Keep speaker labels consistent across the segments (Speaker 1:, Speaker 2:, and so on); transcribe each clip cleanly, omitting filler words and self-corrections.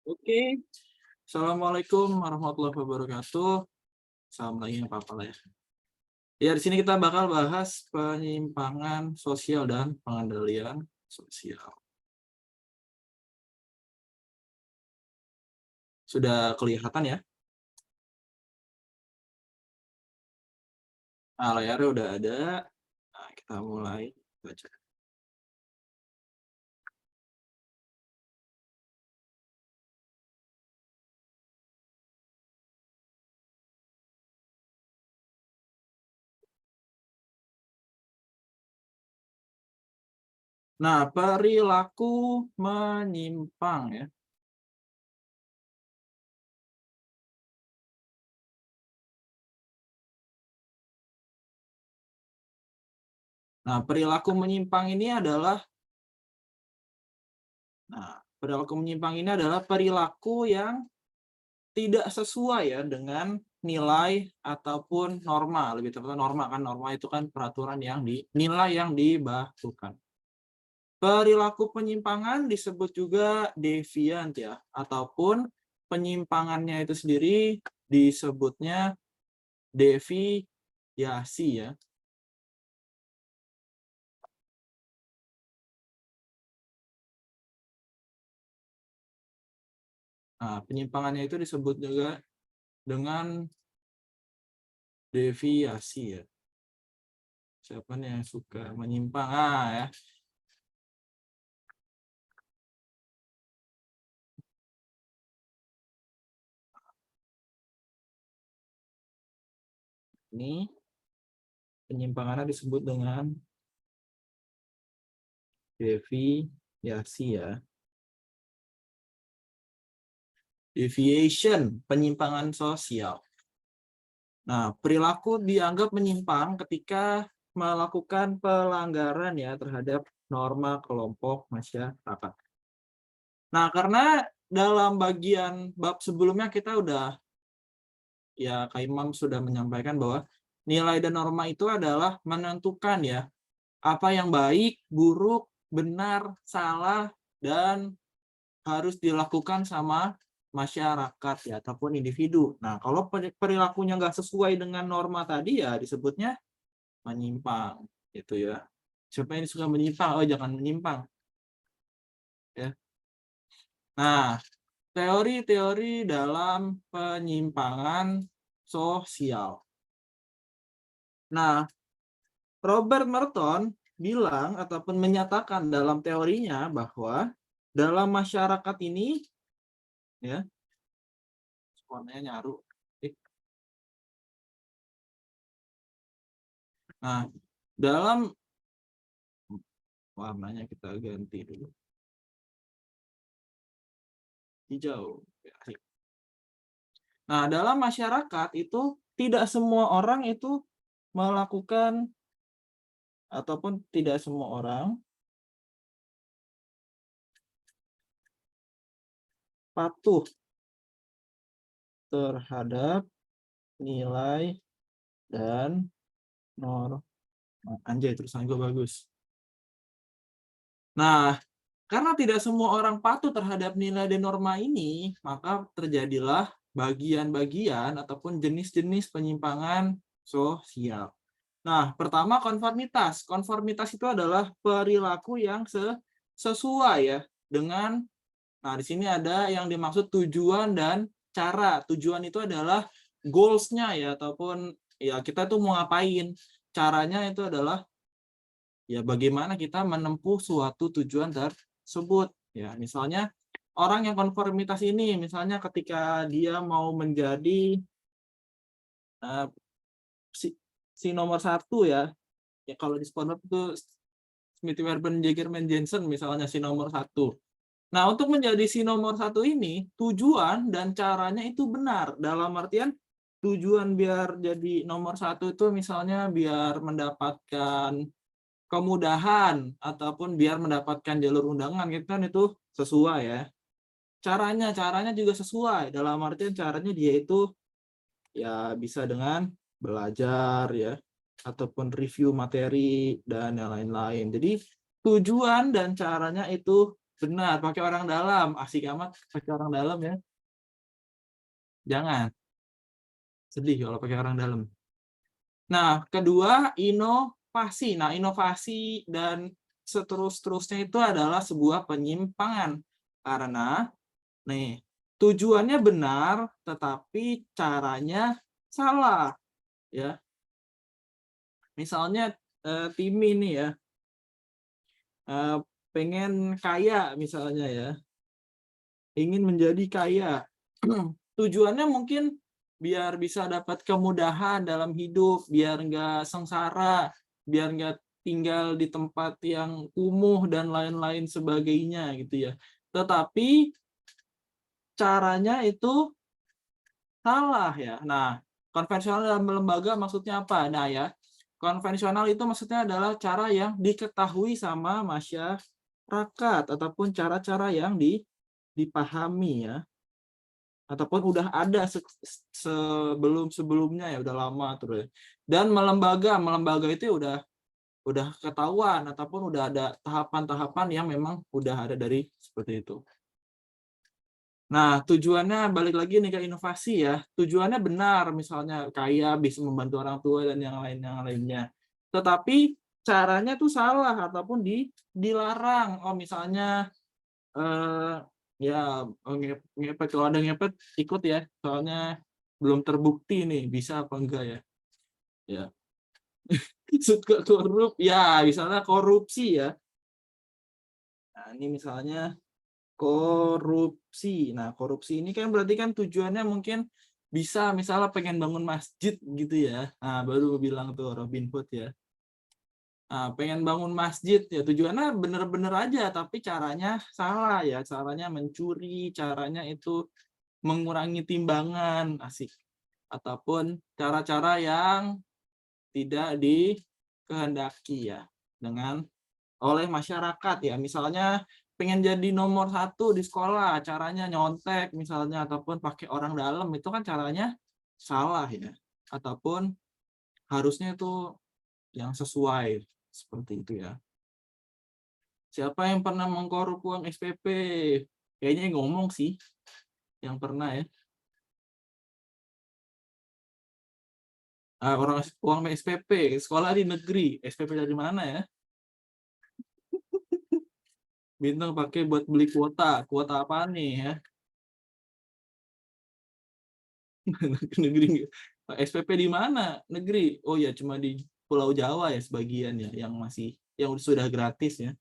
Speaker 1: Oke, Assalamualaikum warahmatullahi wabarakatuh. Salam lagi apa-apa lah ya. Ya, di sini kita bakal bahas penyimpangan sosial dan pengendalian sosial. Sudah kelihatan ya? Nah, layarnya udah ada. Nah, kita mulai baca. Nah, perilaku menyimpang ya. Nah, perilaku menyimpang ini adalah perilaku yang tidak sesuai ya dengan nilai ataupun norma, lebih tepatnya norma kan, norma itu kan peraturan yang nilai yang dibakukan. Perilaku penyimpangan disebut juga deviant ya, ataupun penyimpangannya itu sendiri disebutnya deviasi ya. Nah, penyimpangannya itu disebut juga dengan deviasi ya. Siapa nih yang suka menyimpang? Ya. Ini penyimpangannya disebut dengan deviasi ya. Deviation, penyimpangan sosial. Nah, perilaku dianggap menyimpang ketika melakukan pelanggaran ya terhadap norma kelompok masyarakat. Nah, karena dalam bagian bab sebelumnya kita udah ya Kak Imam sudah menyampaikan bahwa nilai dan norma itu adalah menentukan ya apa yang baik, buruk, benar, salah, dan harus dilakukan sama masyarakat ya ataupun individu. Nah, kalau perilakunya nggak sesuai dengan norma tadi ya disebutnya menyimpang gitu ya. Siapa yang suka menyimpang? Oh, jangan menyimpang ya. Nah, teori-teori dalam penyimpangan sosial. Nah, Robert Merton bilang ataupun menyatakan dalam teorinya bahwa dalam masyarakat ini ya, responnya nyaru. Nah, dalam warnanya kita ganti dulu. Hijau. Nah, dalam masyarakat itu tidak semua orang itu melakukan ataupun tidak semua orang patuh terhadap nilai dan norma. Anjay, tulisan gue bagus. Nah, karena tidak semua orang patuh terhadap nilai dan norma ini, maka terjadilah bagian-bagian ataupun jenis-jenis penyimpangan sosial. Nah, pertama konformitas. Konformitas itu adalah perilaku yang sesuai ya dengan, nah di sini ada yang dimaksud tujuan dan cara. Tujuan itu adalah goals-nya ya, ataupun ya kita tuh mau ngapain. Caranya itu adalah ya bagaimana kita menempuh suatu tujuan tersebut. Ya, misalnya orang yang konformitas ini, misalnya ketika dia mau menjadi uh, si nomor satu ya, ya kalau di SpongeBob itu Smithy Werben Jagerman Jensen misalnya si nomor satu. Nah, untuk menjadi si nomor satu ini, tujuan dan caranya itu benar. Dalam artian, tujuan biar jadi nomor satu itu misalnya biar mendapatkan kemudahan, ataupun biar mendapatkan jalur undangan, gitu kan itu sesuai ya. Caranya juga sesuai. Dalam artian caranya dia itu ya bisa dengan belajar ya, ataupun review materi dan yang lain-lain. Jadi tujuan dan caranya itu Benar, pakai orang dalam. Asik amat pakai orang dalam ya. Jangan, sedih kalau pakai orang dalam. Nah, kedua, inovasi. Nah, inovasi dan seterusnya itu adalah sebuah penyimpangan. Karena, nih, tujuannya benar, tetapi caranya salah. Ya, misalnya Timi nih ya, eh, pengen kaya misalnya ya, ingin menjadi kaya. Tujuannya mungkin biar bisa dapat kemudahan dalam hidup, biar nggak sengsara, biar nggak tinggal di tempat yang kumuh dan lain-lain sebagainya gitu ya. Tetapi caranya itu salah ya. Nah, konvensional dalam lembaga maksudnya apa? Nah ya, konvensional itu maksudnya adalah cara yang diketahui sama masyarakat ataupun cara-cara yang dipahami ya, ataupun udah ada sebelum-sebelumnya ya, udah lama terus. Dan melembaga itu ya udah ketahuan ataupun udah ada tahapan-tahapan yang memang udah ada dari seperti itu. Nah, tujuannya balik lagi nih ke inovasi ya. Tujuannya benar, misalnya kaya bisa membantu orang tua dan yang lainnya. Tetapi caranya tuh salah ataupun dilarang. Oh, misalnya eh ya ngepet, kalau ada ngepet ikut ya. Soalnya belum terbukti nih bisa apa enggak ya. Ya. Suka korup ya, misalnya korupsi ya. Nah, ini misalnya korupsi. Nah, korupsi ini kan berarti kan tujuannya mungkin bisa misalnya pengen bangun masjid gitu ya. Nah, baru bilang tuh Robin Hood ya. Nah, pengen bangun masjid ya tujuannya bener-bener aja tapi caranya salah ya. Caranya mencuri, caranya itu mengurangi timbangan, asik. Ataupun cara-cara yang tidak dikehendaki ya dengan oleh masyarakat ya. Misalnya pengen jadi nomor 1 di sekolah, caranya nyontek misalnya ataupun pakai orang dalam, itu kan caranya salah ya. Ataupun harusnya itu yang sesuai seperti itu ya. Siapa yang pernah mengkorup uang SPP? Kayaknya ngomong sih yang pernah ya. Orang uang SPP, sekolah di negeri, SPP dari mana ya? Bintang pakai buat beli kuota. Kuota apa nih ya? Negeri SPP di mana? Negeri. Oh ya, cuma di Pulau Jawa ya sebagian ya yang sudah gratis ya.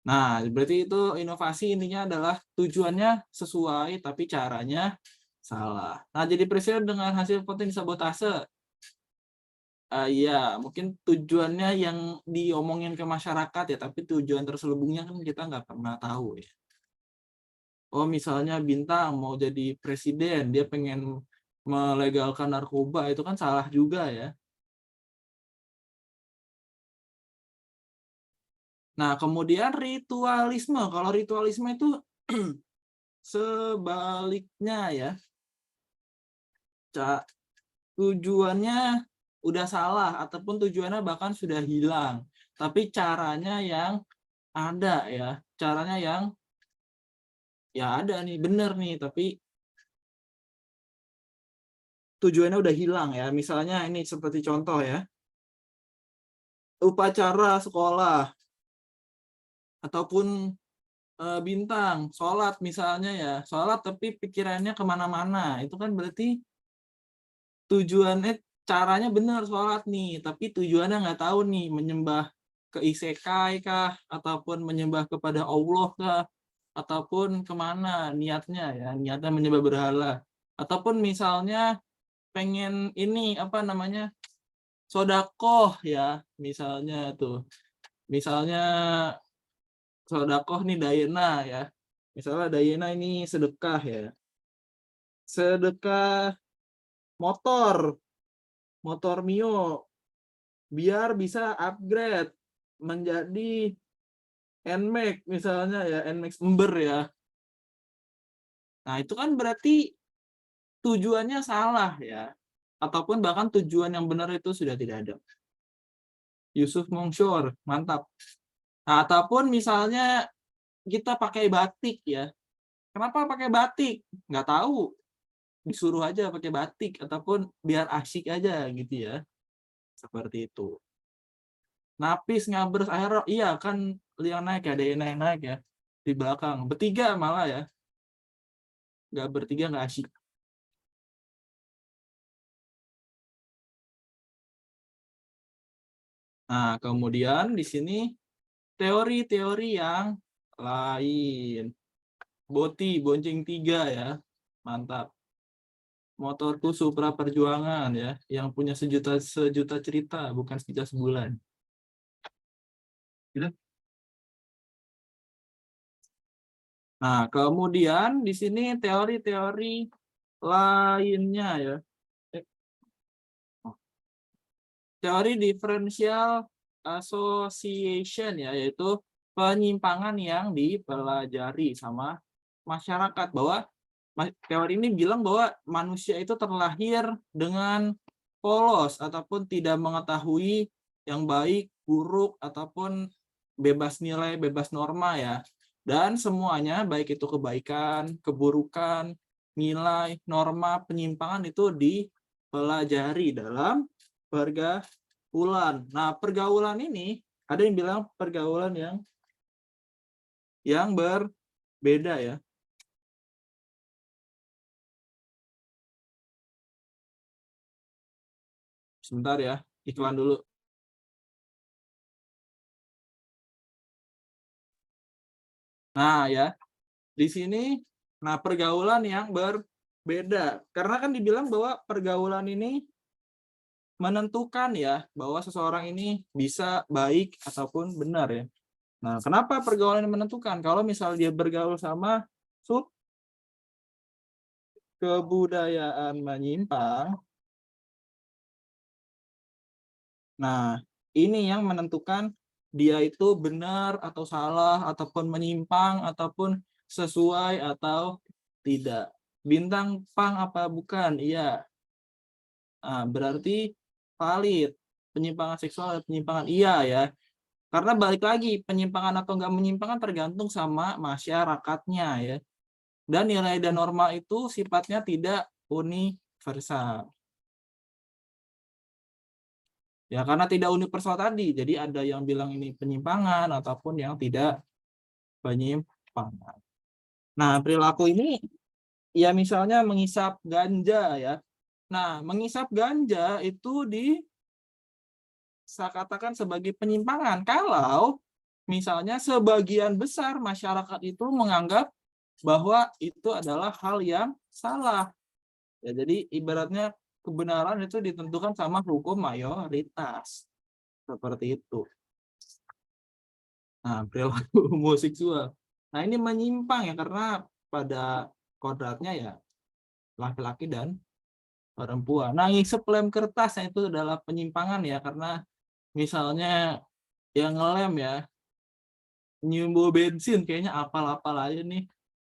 Speaker 1: Nah, berarti itu inovasi intinya adalah tujuannya sesuai tapi caranya salah. Nah, jadi presiden dengan hasil voting sabotase. Iya, mungkin tujuannya yang diomongin ke masyarakat ya, tapi tujuan terselubungnya kan kita nggak pernah tahu ya. Oh, misalnya Bintang mau jadi presiden, dia pengen melegalkan narkoba, itu kan salah juga ya. Nah, kemudian ritualisme. Kalau ritualisme itu sebaliknya ya. Tujuannya udah salah ataupun tujuannya bahkan sudah hilang. Tapi caranya yang ada ya. Caranya yang ya ada nih, bener nih, tapi tujuannya udah hilang ya. Misalnya ini seperti contoh ya. Upacara sekolah ataupun Bintang sholat misalnya ya, sholat tapi pikirannya kemana-mana, itu kan berarti tujuannya caranya benar sholat nih, tapi tujuannya nggak tahu nih menyembah ke isekai kah, ataupun menyembah kepada Allah kah, ataupun kemana niatnya ya, niatnya menyembah berhala, ataupun misalnya pengen ini apa namanya sodakoh ya, misalnya tuh, misalnya sodakoh nih Dayena ya, misalnya Dayena ini sedekah ya, sedekah motor motor Mio biar bisa upgrade menjadi NMAX misalnya ya, NMAX Ember ya. Nah, itu kan berarti tujuannya salah ya. Ataupun bahkan tujuan yang benar itu sudah tidak ada. Yusuf Mongshor, mantap. Nah, ataupun misalnya kita pakai batik ya. Kenapa pakai batik? Nggak tahu. Disuruh aja pakai batik ataupun biar asik aja gitu ya. Seperti itu. Napis ngabers aero, iya kan yang naik ya, ada yang naik ya di belakang. Bertiga malah ya. Nggak bertiga nggak asik. Nah, kemudian di sini teori-teori yang lain. Boti, bonceng 3 ya. Mantap. Motorku Supra Perjuangan ya, yang punya sejuta cerita, bukan sejuta sebulan. Gitu. Nah, kemudian di sini teori-teori lainnya ya. Teori differential association ya, yaitu penyimpangan yang dipelajari sama masyarakat, bahwa teori ini bilang bahwa manusia itu terlahir dengan polos ataupun tidak mengetahui yang baik, buruk ataupun bebas nilai, bebas norma ya. Dan semuanya baik itu kebaikan, keburukan, nilai, norma, penyimpangan itu dipelajari dalam pergaulan. Nah, pergaulan ini ada yang bilang pergaulan yang berbeda ya. Sebentar ya, iklan dulu. Nah, ya. Di sini pergaulan yang berbeda. Karena kan dibilang bahwa pergaulan ini menentukan ya bahwa seseorang ini bisa baik ataupun benar ya. Nah, kenapa pergaulan ini menentukan? Kalau misal dia bergaul sama sub kebudayaan menyimpang, nah ini yang menentukan dia itu benar atau salah ataupun menyimpang ataupun sesuai atau tidak. Bintang pang apa bukan? Iya. Nah, berarti valid. Penyimpangan seksual atau penyimpangan iya ya. Karena balik lagi, penyimpangan atau enggak menyimpangan tergantung sama masyarakatnya ya. Dan nilai dan norma itu sifatnya tidak universal. Ya, karena tidak universal tadi. Jadi ada yang bilang ini penyimpangan ataupun yang tidak penyimpangan. Nah, perilaku ini ya misalnya mengisap ganja ya. Nah, mengisap ganja itu saya katakan sebagai penyimpangan kalau misalnya sebagian besar masyarakat itu menganggap bahwa itu adalah hal yang salah. Ya, jadi ibaratnya kebenaran itu ditentukan sama hukum mayoritas. Seperti itu. Nah, perilaku homoseksual. Nah, ini menyimpang ya karena pada kodratnya ya laki-laki dan perempuan. Nah, ngisep lem kertas itu adalah penyimpangan ya karena misalnya yang ngelem ya nyium bau bensin, kayaknya apal-apal aja nih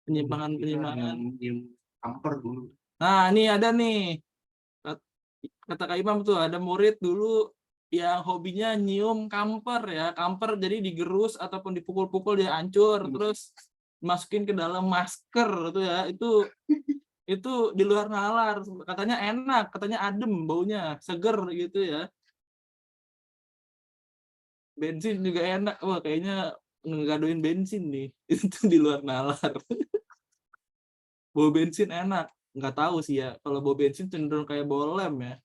Speaker 1: penyimpangan nyium kamper dulu. Nah, ini ada nih kata Kak Imam tuh, ada murid dulu yang hobinya nyium kamper ya, kamper jadi digerus ataupun dipukul-pukul dia hancur, terus masukin ke dalam masker tuh ya, itu di luar nalar, katanya enak, katanya adem baunya, seger gitu ya. Bensin juga enak, wah kayaknya ngegadoin bensin nih. Itu di luar nalar. Bau bensin enak, nggak tahu sih ya, kalau bau bensin cenderung kayak bau lem ya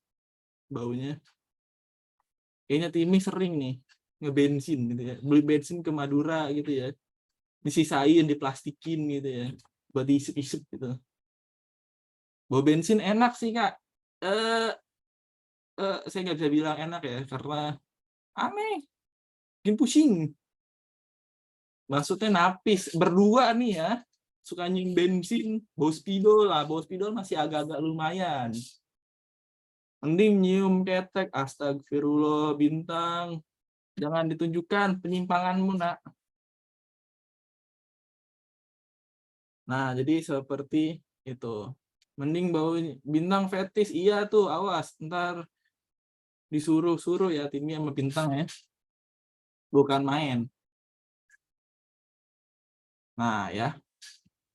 Speaker 1: baunya. Kayaknya Timi sering nih ngebensin gitu ya, beli bensin ke Madura gitu ya, disisain diplastikin gitu ya buat diisep-isep gitu. Bau bensin enak sih Kak. eh saya nggak bisa bilang enak ya karena aneh, bikin pusing. Maksudnya napis berdua nih ya, suka nyium bensin, bau spidol lah, bau spidol masih agak-agak lumayan. Mending nyium ketek, astagfirullah bintang. Jangan ditunjukkan penyimpanganmu, nak. Nah, jadi seperti itu. Mending bau bintang fetis, iya tuh, awas. Ntar disuruh-suruh ya timnya sama bintang ya, bukan main. Nah ya,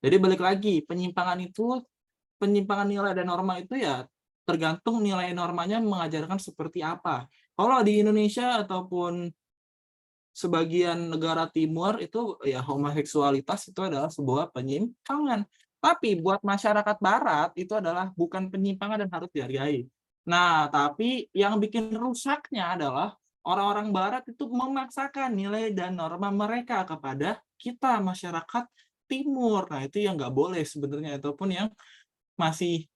Speaker 1: jadi balik lagi, penyimpangan nilai dan norma itu ya tergantung nilai normanya mengajarkan seperti apa. Kalau di Indonesia ataupun sebagian negara timur itu ya homoseksualitas itu adalah sebuah penyimpangan. Tapi buat masyarakat barat itu adalah bukan penyimpangan dan harus dihargai. Nah, tapi yang bikin rusaknya adalah orang-orang barat itu memaksakan nilai dan norma mereka kepada kita masyarakat timur. Nah, itu yang nggak boleh sebenarnya, ataupun yang masih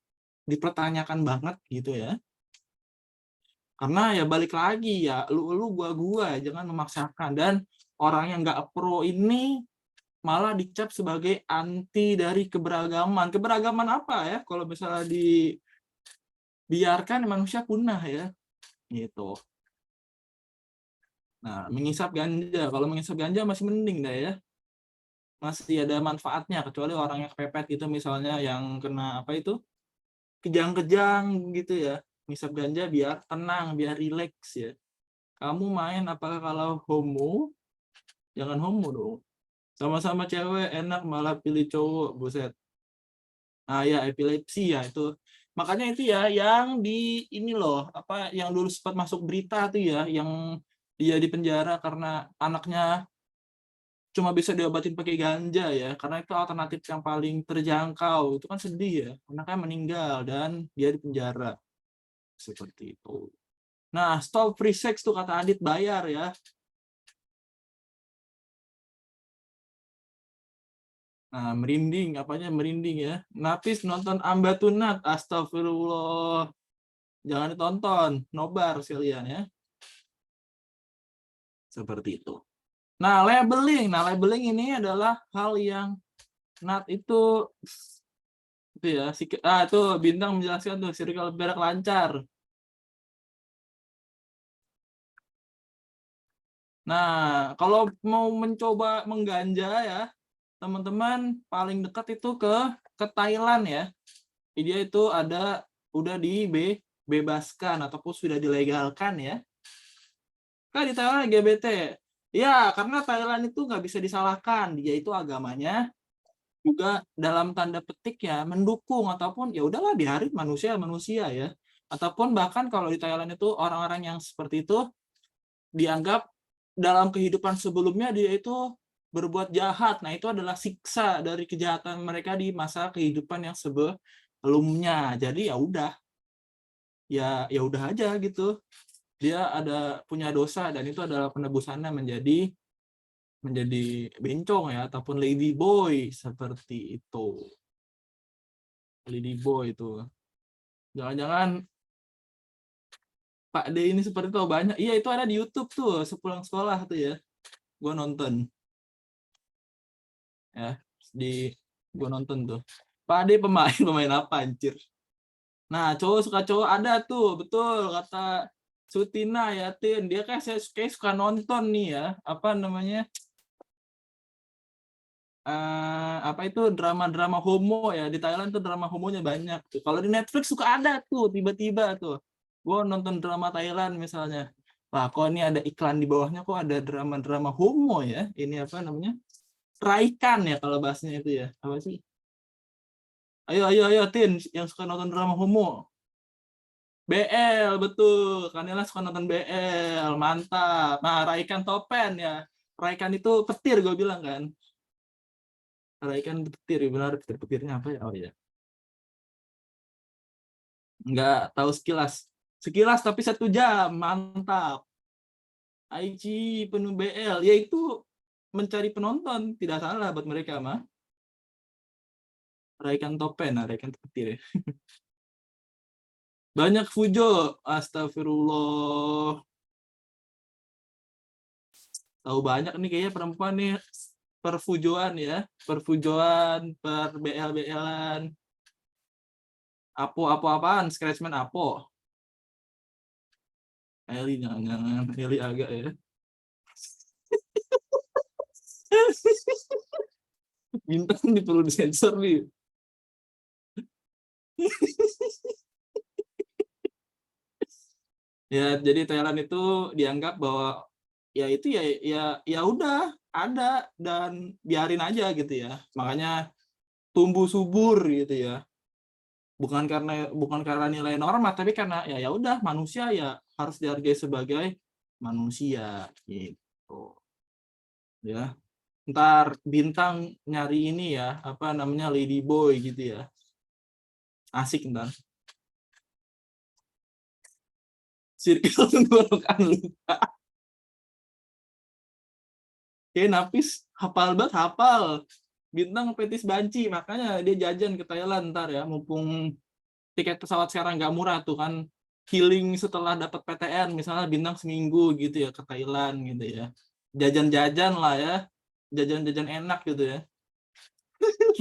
Speaker 1: dipertanyakan banget gitu ya. Karena ya balik lagi ya, lu gua jangan memaksakan. Dan orang yang nggak pro ini malah dicap sebagai anti dari keberagaman. Keberagaman apa ya? Kalau misalnya dibiarkan manusia punah ya, gitu. Nah, mengisap ganja. Kalau mengisap ganja masih mending dah ya. Masih ada manfaatnya, kecuali orang yang kepepet gitu misalnya, yang kena apa itu? Kejang-kejang gitu ya. Mengisap ganja biar tenang, biar rileks ya. Kamu main apakah kalau homo? Jangan homo dong. Sama-sama cewek enak malah pilih cowok, buset. Nah ya epilepsi ya itu. Makanya itu ya yang di ini loh, apa yang dulu sempat masuk berita tuh ya, yang dia di penjara karena anaknya cuma bisa diobatin pakai ganja ya, karena itu alternatif yang paling terjangkau. Itu kan sedih ya, anaknya meninggal dan dia di penjara. Seperti itu. Nah, stop free sex tuh kata Adit, bayar ya. Nah, merinding, apanya merinding ya. Napis nonton Ambatunat, astagfirullah. Jangan ditonton, nobar sekalian ya. Seperti itu. Nah, labeling ini adalah hal yang Nat itu ya, itu Bintang menjelaskan tuh circle berak lancar. Nah, kalau mau mencoba mengganja ya, teman-teman paling dekat itu ke Thailand ya. Dia itu udah dibebaskan ataupun sudah dilegalkan ya. Kan di Thailand LGBT. Ya, karena Thailand itu nggak bisa disalahkan. Dia itu agamanya juga dalam tanda petik ya mendukung, ataupun ya udahlah biarin manusia ya. Ataupun bahkan kalau di Thailand itu orang-orang yang seperti itu dianggap dalam kehidupan sebelumnya dia itu berbuat jahat. Nah, itu adalah siksa dari kejahatan mereka di masa kehidupan yang sebelumnya. Jadi ya udah aja gitu. Dia ada punya dosa dan itu adalah penebusannya menjadi bencong ya, ataupun lady boy seperti itu. Lady boy itu. Jangan-jangan Pak D ini seperti itu banyak. Iya, itu ada di YouTube tuh sepulang sekolah tuh ya. Gua nonton ya, di gua nonton tuh. Pak D pemain apa anjir? Nah, cowok suka cowok ada tuh, betul kata Sutina ya, Tin. Dia kayak suka nonton nih ya, apa namanya? Apa itu drama-drama homo ya, di Thailand tuh drama homonya banyak tuh. Kalau di Netflix suka ada tuh tiba-tiba tuh. Gue nonton drama Thailand misalnya. Wah, kok ini ada iklan di bawahnya kok ada drama-drama homo ya? Ini apa namanya? Raikan ya kalau bahasanya itu ya. Apa sih? Ayo ayo ayo Tin yang suka nonton drama homo. BL betul. Kanela suka nonton BL. Mantap. Nah, Raikan Topen ya. Raikan itu petir gue bilang kan. Raikan petir, benar, petir-petirnya apa ya? Oh ya. Nggak tahu sekilas. Sekilas tapi 1 jam, mantap. IG penuh BL, yaitu mencari penonton, tidak salah buat mereka mah. Raikan Topen, Raikan Petir ya. Banyak Fujo, astagfirullah. Tahu banyak nih kayaknya perempuan nih perfujoan ya, perfujoan, per BL-BLan. Apo apaan? Scratchman Apo. Eli jangan Eli agak ya. Bintang nih perlu disensor nih. Ya, jadi Thailand itu dianggap bahwa ya itu ya udah ada dan biarin aja gitu ya. Makanya tumbuh subur gitu ya. Bukan karena nilai norma, tapi karena ya udah manusia ya harus dihargai sebagai manusia gitu. Ya. Ntar bintang nyari ini ya, apa namanya lady boy gitu ya. Asik ntar. Circle tenggorokan lu. Kayak Napis hafal banget, hafal. Bintang petis banci, makanya dia jajan ke Thailand ntar ya, mumpung tiket pesawat sekarang nggak murah tuh kan, healing setelah dapat PTN misalnya Bintang seminggu gitu ya ke Thailand gitu ya, jajan-jajan lah ya, jajan-jajan enak gitu ya.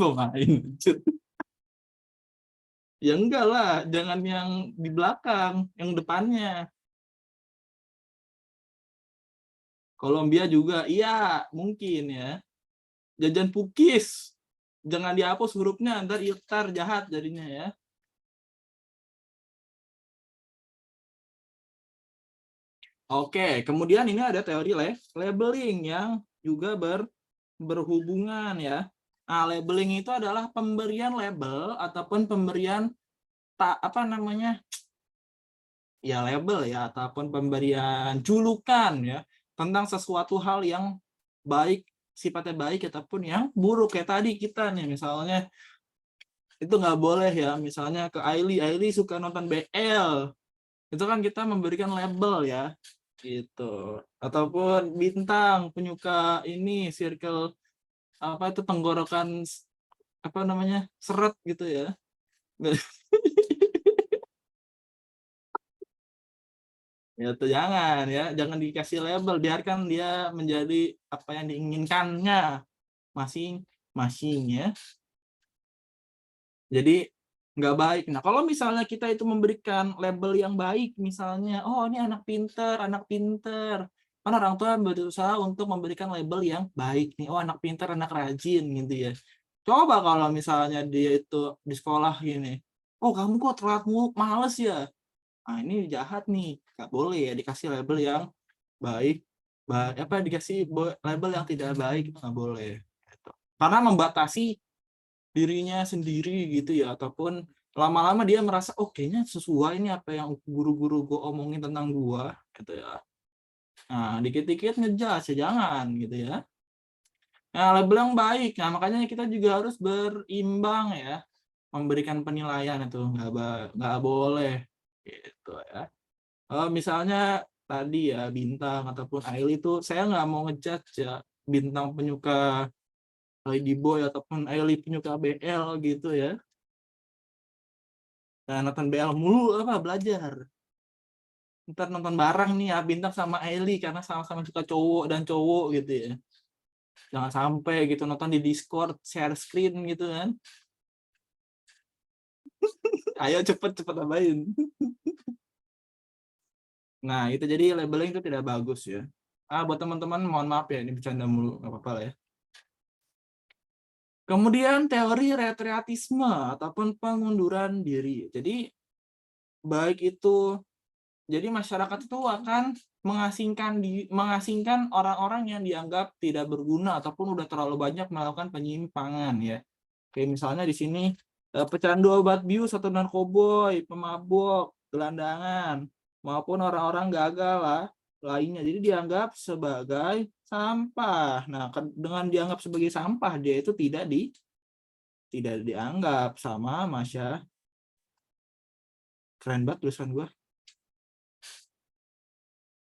Speaker 1: Mau main ya enggak lah, jangan yang di belakang, yang depannya. Kolombia juga iya mungkin ya, jajan pukis, jangan dihapus hurufnya ntar iftar jahat jadinya ya. Oke, kemudian ini ada teori labeling yang juga berhubungan ya. Nah, labeling itu adalah pemberian label ataupun pemberian apa namanya? Ya label ya ataupun pemberian julukan ya tentang sesuatu hal yang baik, sifatnya baik ataupun yang buruk. Kayak tadi kita nih misalnya itu nggak boleh ya, misalnya ke Aili suka nonton BL. Itu kan kita memberikan label ya gitu. Ataupun Bintang penyuka ini circle apa itu tenggorokan apa namanya seret gitu ya. Ya tuh jangan dikasih label, biarkan dia menjadi apa yang diinginkannya masing-masing ya. Jadi nggak baik. Nah kalau misalnya kita itu memberikan label yang baik, misalnya oh ini anak pinter, kan orang tua berusaha untuk memberikan label yang baik nih, oh anak pinter, anak rajin gitu ya. Coba kalau misalnya dia itu di sekolah gini, oh kamu kok telat mulu, males ya. Nah ini jahat nih, nggak boleh ya dikasih label yang baik, apa dikasih label yang tidak baik itu nggak boleh. Gitu. Karena membatasi dirinya sendiri gitu ya, ataupun lama-lama dia merasa oh kayaknya sesuai ini apa yang guru-guru gue omongin tentang gua gitu ya. Nah dikit-dikit ngejudge ya jangan gitu ya. Nah label yang baik, nah makanya kita juga harus berimbang ya memberikan penilaian itu nggak boleh gitu ya. Misalnya tadi ya Bintang ataupun Aili itu saya nggak mau ngejudge ya Bintang penyuka Lady Boy ataupun Aili penyuka BL gitu ya. Nah, nonton BL mulu apa belajar. Ntar nonton bareng nih ya Bintang sama Aili karena sama-sama suka cowok dan cowok gitu ya. Jangan sampai gitu nonton di Discord share screen gitu kan. Ayo cepet-cepet tambahin. Nah, itu jadi labeling itu tidak bagus ya. Buat teman-teman mohon maaf ya ini bercanda mulu nggak apa-apa lah ya. Kemudian teori retriatisme ataupun pengunduran diri. Jadi baik itu jadi masyarakat itu akan mengasingkan orang-orang yang dianggap tidak berguna ataupun udah terlalu banyak melakukan penyimpangan ya. Kayak misalnya di sini pecandu obat bius atau narkoboy, pemabuk, gelandangan maupun orang-orang gagal lah lainnya. Jadi dianggap sebagai sampah. Nah, dengan dianggap sebagai sampah dia itu tidak dianggap sama masyarakat. Keren banget tulisan gue.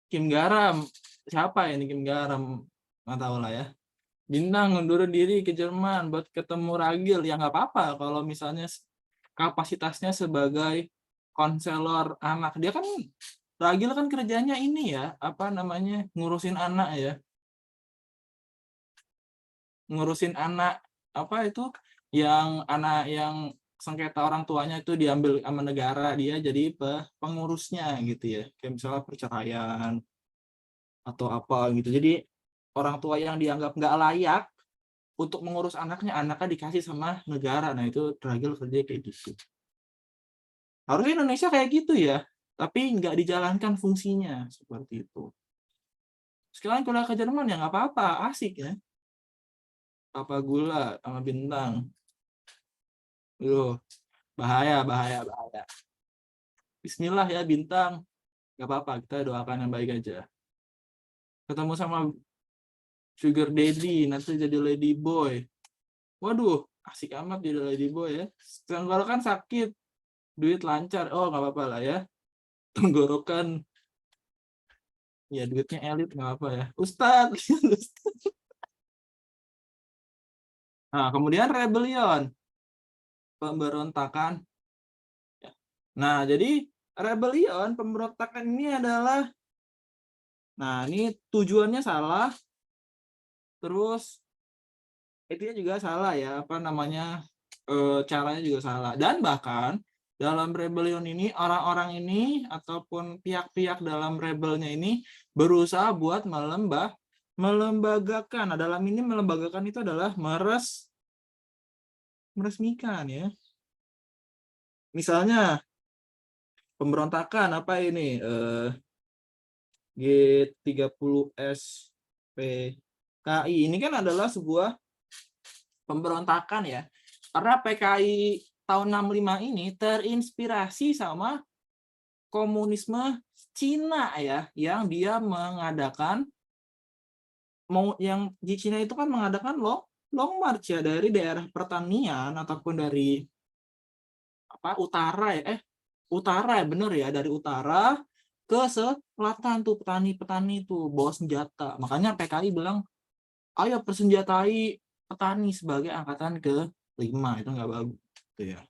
Speaker 1: Kim Garam. Siapa ini Kim Garam? Nggak tahu lah ya. Bintang ngundurin diri ke Jerman buat ketemu Ragil. Ya nggak apa-apa kalau misalnya kapasitasnya sebagai konselor anak. Dia kan, Ragil kan kerjanya ini ya, apa namanya, ngurusin anak ya. Ngurusin anak, apa itu, yang anak yang sengketa orang tuanya itu diambil sama negara, dia jadi pengurusnya gitu ya. Kayak misalnya perceraian atau apa gitu. Jadi orang tua yang dianggap nggak layak untuk mengurus anaknya dikasih sama negara. Nah itu Ragil kerja kayak gitu. Harusnya Indonesia kayak gitu ya. tapi nggak dijalankan fungsinya, seperti itu. Sekarang kuliah ke Jerman ya nggak apa-apa, asik ya. Papa gula sama bintang. Loh, bahaya, bahaya, bahaya. Bismillah ya bintang. Nggak apa-apa, kita doakan yang baik aja. Ketemu sama sugar daddy, nanti jadi lady boy. Waduh, asik amat jadi lady boy ya. Tenggorokan sakit, duit lancar. Oh, nggak apa-apa lah ya. Tenggorokan, ya duitnya elit nggak apa ya. Ustadz. Nah, kemudian rebellion, pemberontakan. Nah, jadi rebellion, pemberontakan ini adalah, nah ini tujuannya salah, terus intinya juga salah ya, apa namanya, caranya juga salah. Dan bahkan dalam rebellion ini, orang-orang ini ataupun pihak-pihak dalam rebelnya ini berusaha buat melembagakan. Nah, dalam ini melembagakan itu adalah meresmikan ya. Misalnya pemberontakan apa ini? G30S PKI ini kan adalah sebuah pemberontakan ya. Karena PKI tahun 65 ini terinspirasi sama komunisme Cina ya, yang dia mengadakan, yang di Cina itu kan mengadakan long march ya, dari daerah pertanian ataupun dari apa utara ya, utara ya, bener ya, dari utara ke selatan tuh petani-petani tuh bawa senjata. Makanya PKI bilang, ayo persenjatai petani sebagai angkatan ke-5, itu nggak bagus gitu ya.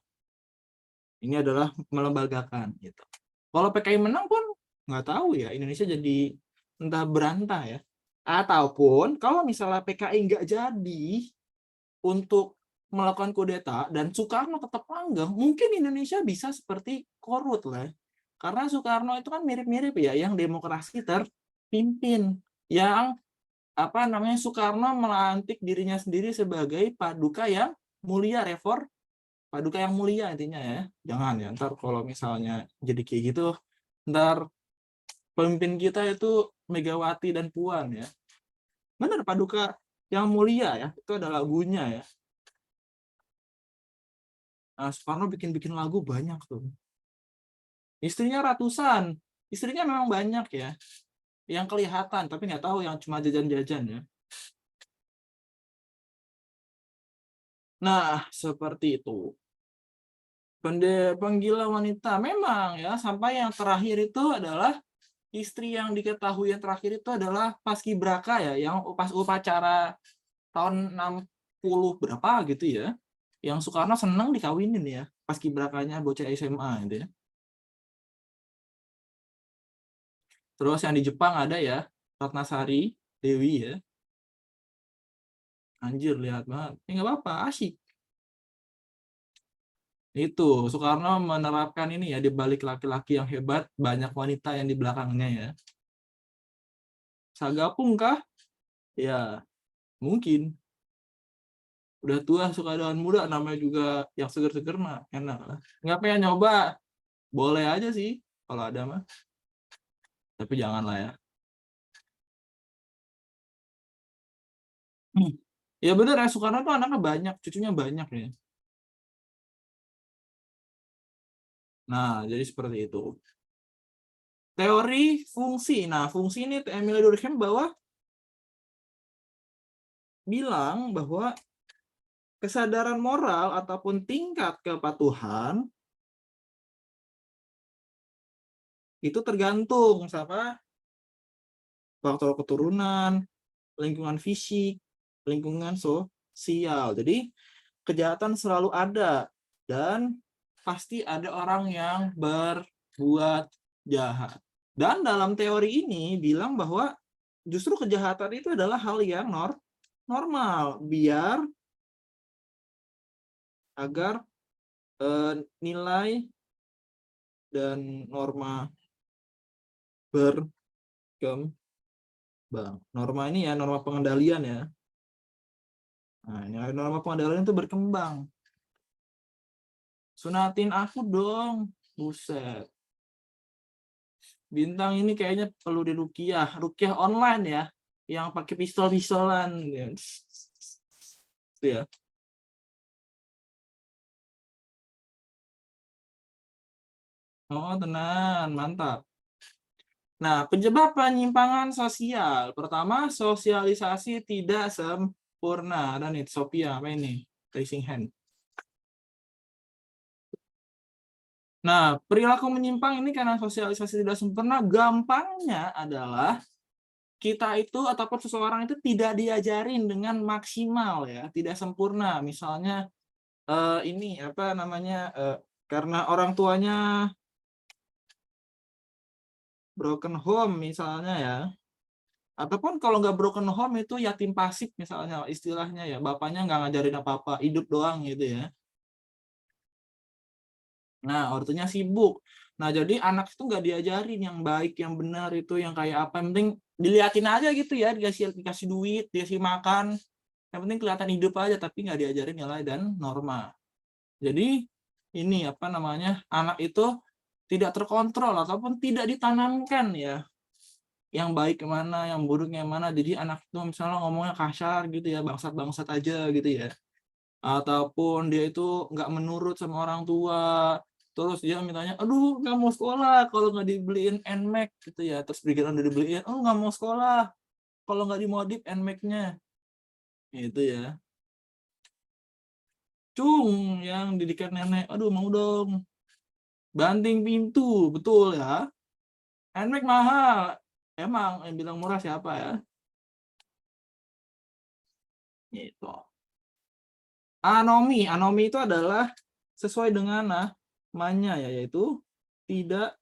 Speaker 1: Ini adalah melembagakan gitu. Kalau PKI menang pun nggak tahu ya, Indonesia jadi entah berantah ya. Ataupun kalau misalnya PKI nggak jadi untuk melakukan kudeta dan Soekarno tetap langgeng, mungkin Indonesia bisa seperti Korut lah. Karena Soekarno itu kan mirip-mirip ya, yang demokrasi terpimpin, yang apa namanya, Soekarno melantik dirinya sendiri sebagai paduka yang mulia, paduka yang mulia intinya ya. Jangan ya, ntar kalau misalnya jadi kayak gitu, ntar pemimpin kita itu Megawati dan Puan ya. Benar, paduka yang mulia ya, itu ada lagunya ya. Nah, Soekarno bikin lagu banyak tuh. Istrinya ratusan, istrinya memang banyak ya, yang kelihatan, tapi nggak tahu yang cuma jajan-jajan ya. Nah, seperti itu. Penggila wanita memang ya, sampai yang terakhir itu adalah istri yang diketahui yang terakhir itu adalah paskibraka ya, yang pas upacara tahun 60 berapa gitu ya, yang Soekarno senang dikawinin ya, paskibrakanya bocah SMA gitu ya. Terus yang di Jepang ada ya, Ratnasari Dewi ya. Anjir, lihat banget. Ya nggak apa-apa, asyik. Itu, Soekarno menerapkan ini ya, di balik laki-laki yang hebat, banyak wanita yang di belakangnya ya. Sagapung kah? Ya, mungkin. Udah tua suka dengan muda, namanya juga yang seger-seger mah enak lah. Nggak pengen nyoba, boleh aja sih kalau ada mah. Tapi jangan lah ya. Ya bener ya, Soekarno tuh anaknya banyak, cucunya banyak ya. Nah, jadi seperti itu. Teori fungsi. Nah, fungsi ini Emile Durkheim bilang bahwa kesadaran moral ataupun tingkat kepatuhan itu tergantung sama faktor keturunan, lingkungan fisik, lingkungan sosial. Jadi kejahatan selalu ada dan pasti ada orang yang berbuat jahat. Dan dalam teori ini bilang bahwa justru kejahatan itu adalah hal yang normal, biar agar nilai dan norma berkembang. Norma ini ya, norma pengendalian ya. Nah, nilai norma pengendalian itu berkembang. Sunatin aku dong, buset. Bintang ini kayaknya perlu diruqyah, ruqyah online ya, yang pakai pistol-pistolan ya. Itu ya. Oh, tenan, mantap. Nah, penyebab penyimpangan sosial. Pertama, sosialisasi tidak sempurna. Dan itu Sophia, apa ini? Raising hand. Nah, perilaku menyimpang ini karena sosialisasi tidak sempurna, gampangnya adalah kita itu ataupun seseorang itu tidak diajarin dengan maksimal ya, tidak sempurna. Misalnya ini apa namanya? Karena orang tuanya broken home misalnya ya. Ataupun kalau nggak broken home itu yatim pasif misalnya istilahnya ya, bapaknya nggak ngajarin apa-apa, hidup doang gitu ya. Nah, ortunya sibuk. Nah, jadi anak itu nggak diajarin yang baik, yang benar itu, yang kayak apa. Yang penting diliatin aja gitu ya, dikasih duit, dikasih makan. Yang penting kelihatan hidup aja, tapi nggak diajarin nilai dan norma. Jadi ini apa namanya, anak itu tidak terkontrol ataupun tidak ditanamkan ya, yang baik kemana, yang buruk yang mana. Jadi anak itu misalnya ngomongnya kasar gitu ya, bangsat-bangsat aja gitu ya. Ataupun dia itu nggak menurut sama orang tua, terus dia mintanya, aduh nggak mau sekolah kalau nggak dibeliin NMAX gitu ya, terus pikiran udah dibeliin, oh nggak mau sekolah kalau nggak dimodif NMAX-nya, itu ya. Cung yang didikan nenek, aduh mau dong, banting pintu, betul ya. NMAX mahal, emang yang bilang murah siapa ya? Itu. Anomi itu adalah sesuai dengan namanya ya, yaitu tidak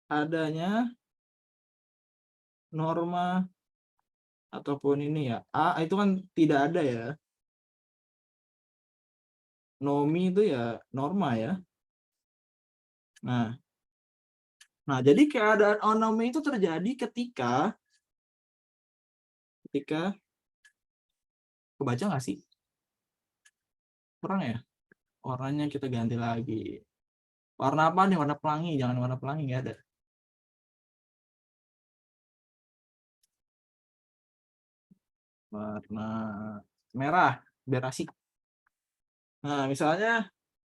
Speaker 1: adanya norma ataupun ini ya. Itu kan tidak ada ya. Nomi itu ya norma ya. Nah, jadi keadaan anomi itu terjadi ketika kebaca nggak sih? Kurang ya? Warnanya kita ganti lagi. Warna apa nih? Warna pelangi, jangan warna pelangi, nggak ada. Warna merah, biar asik. Nah, misalnya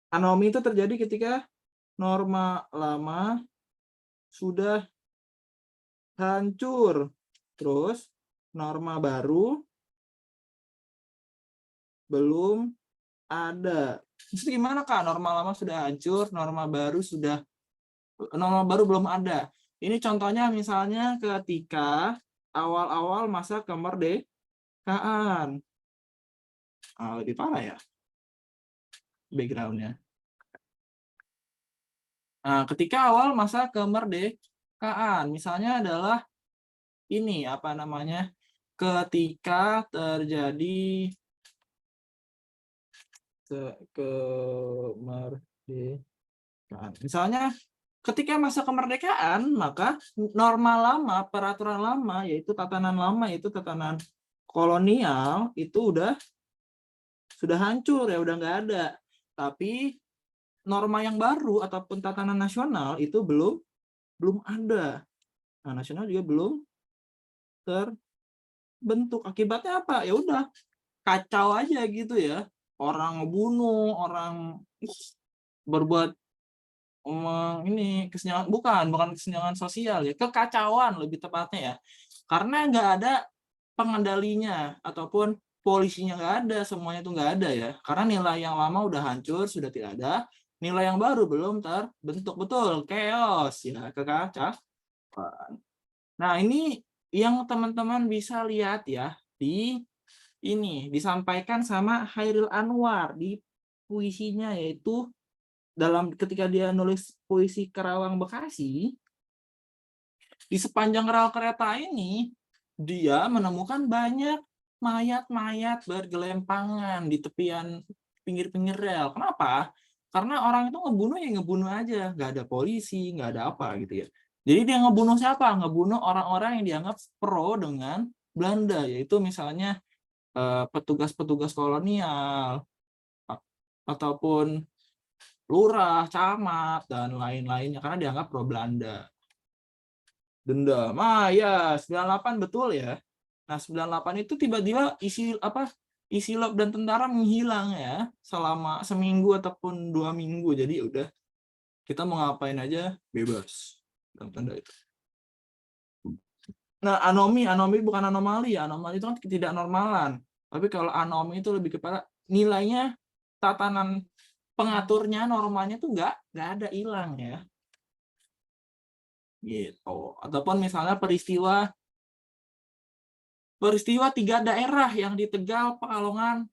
Speaker 1: anomi itu terjadi ketika norma lama sudah hancur. Terus norma baru belum ada. Terus gimana Kak? Norma lama sudah hancur, norma baru belum ada. Ini contohnya misalnya ketika awal-awal masa kemerdekaan. Lebih parah ya backgroundnya. Nah, ketika awal masa kemerdekaan, misalnya adalah ini apa namanya? Ketika terjadi kemerdekaan. Misalnya ketika masa kemerdekaan, maka norma lama, peraturan lama, yaitu tatanan lama, yaitu tatanan kolonial, itu sudah hancur ya, udah nggak ada. Tapi norma yang baru ataupun tatanan nasional itu belum ada. Nah, nasional juga belum terbentuk. Akibatnya apa? Ya udah kacau aja gitu ya. Orang ngebunuh, orang berbuat ini kesenjangan, bukan kesenjangan sosial ya, kekacauan lebih tepatnya ya, karena nggak ada pengendalinya ataupun polisinya nggak ada, semuanya itu nggak ada ya, karena nilai yang lama udah hancur, sudah tidak ada, nilai yang baru belum terbentuk, betul, chaos ya, kekacauan. Nah, ini yang teman-teman bisa lihat ya, ini disampaikan sama Hairil Anwar di puisinya, yaitu ketika dia nulis puisi Kerawang Bekasi, di sepanjang rel kereta ini dia menemukan banyak mayat-mayat bergelempangan di tepian pinggir-pinggir rel. Kenapa? Karena orang itu ngebunuh ya ngebunuh aja, nggak ada polisi, nggak ada apa gitu ya. Jadi dia ngebunuh siapa? Ngebunuh orang-orang yang dianggap pro dengan Belanda, yaitu misalnya petugas-petugas kolonial ataupun lurah, camat, dan lain-lainnya, karena dianggap pro Belanda. dendam. Ya 98 betul ya. Nah 98 itu tiba-tiba isi log dan tentara menghilang ya selama seminggu ataupun 2 minggu. Jadi udah kita mau ngapain aja bebas dalam tanda itu. Nah anomi bukan anomali ya. Anomali itu kan ketidaknormalan. Tapi kalau anomi itu lebih kepada nilainya, tatanan pengaturnya, normanya tuh nggak ada hilang ya. Gitu. Ataupun misalnya peristiwa 3 daerah yang di Tegal, Pekalongan,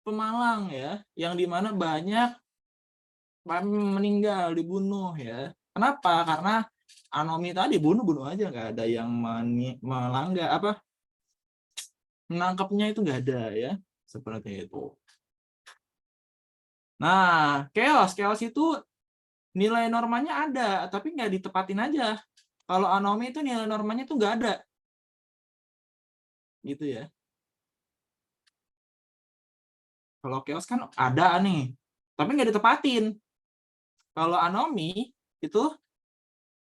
Speaker 1: Pemalang ya, yang dimana banyak meninggal, dibunuh ya. Kenapa? Karena anomi tadi bunuh aja, nggak ada yang melanggar menangkapnya, itu nggak ada ya, seperti itu. Nah, chaos itu nilai normanya ada, tapi nggak ditepatin aja. Kalau anomi itu nilai normanya tuh nggak ada, gitu ya. Kalau chaos kan ada nih, tapi nggak ditepatin. Kalau anomi itu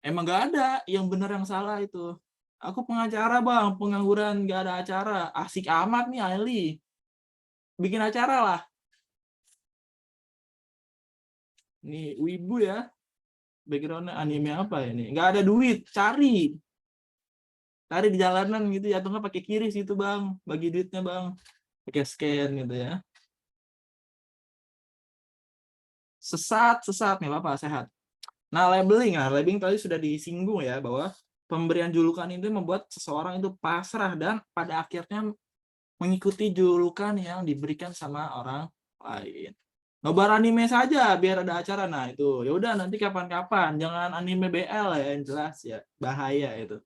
Speaker 1: emang nggak ada yang benar yang salah itu. Aku pengacara bang, pengangguran nggak ada acara. Asik amat nih Ali. Bikin acara lah. Nih wibu ya. Backgroundnya anime apa ini? Nggak ada duit, cari. Cari di jalanan gitu ya. Atau nggak pakai kiris itu bang. Bagi duitnya bang. Pakai scan gitu ya. Sesat nih Bapak, sehat. Nah labeling tadi sudah disinggung ya, bahwa pemberian julukan itu membuat seseorang itu pasrah dan pada akhirnya mengikuti julukan yang diberikan sama orang lain. Nobar anime saja biar ada acara. Nah itu ya udah, nanti kapan-kapan, jangan anime BL ya, yang jelas ya bahaya itu.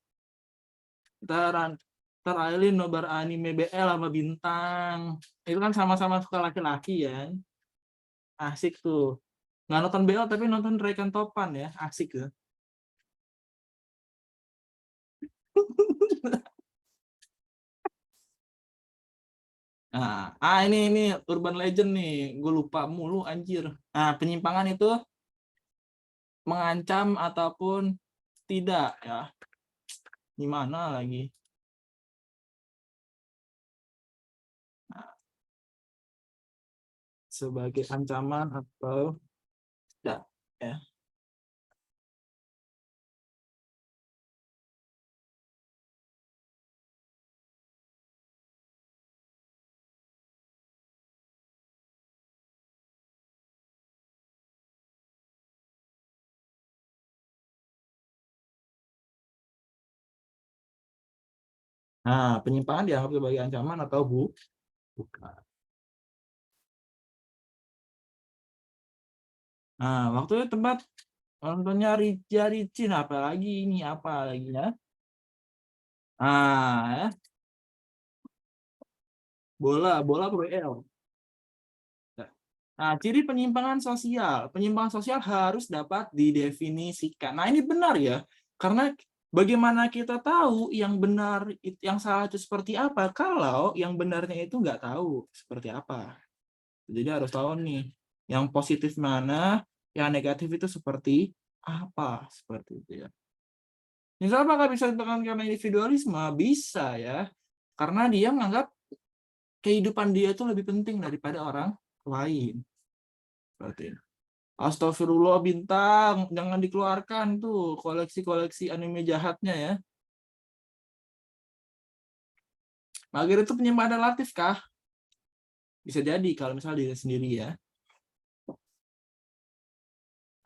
Speaker 1: Ntar Aileen nobar anime BL sama Bintang, itu kan sama-sama suka laki-laki ya, asik tuh. Nggak nonton BL tapi nonton Raikan Topan ya, asik tuh. Nah, ini urban legend nih, gue lupa mulu anjir. Nah, penyimpangan itu mengancam ataupun tidak ya. Gimana lagi? Nah, sebagai ancaman atau tidak ya. Nah, penyimpangan dianggap sebagai ancaman atau bukan. Nah, waktu tempat nontonnya Rica Ricin, apalagi ini apa lagi ya? Ya. Bola BL. Nah, ciri penyimpangan sosial. Penyimpangan sosial harus dapat didefinisikan. Nah, ini benar ya. Karena bagaimana kita tahu yang benar, yang salah itu seperti apa, kalau yang benarnya itu nggak tahu seperti apa. Jadi harus tahu nih, yang positif mana, yang negatif itu seperti apa, seperti itu ya. Misalnya apakah bisa ditekan karena individualisme? Bisa ya. Karena dia menganggap kehidupan dia itu lebih penting daripada orang lain. Berarti. Astagfirullah Bintang, jangan dikeluarkan tuh koleksi-koleksi anime jahatnya ya. Mager itu penyimpangan relatif kah? Bisa jadi kalau misalnya diri sendiri ya.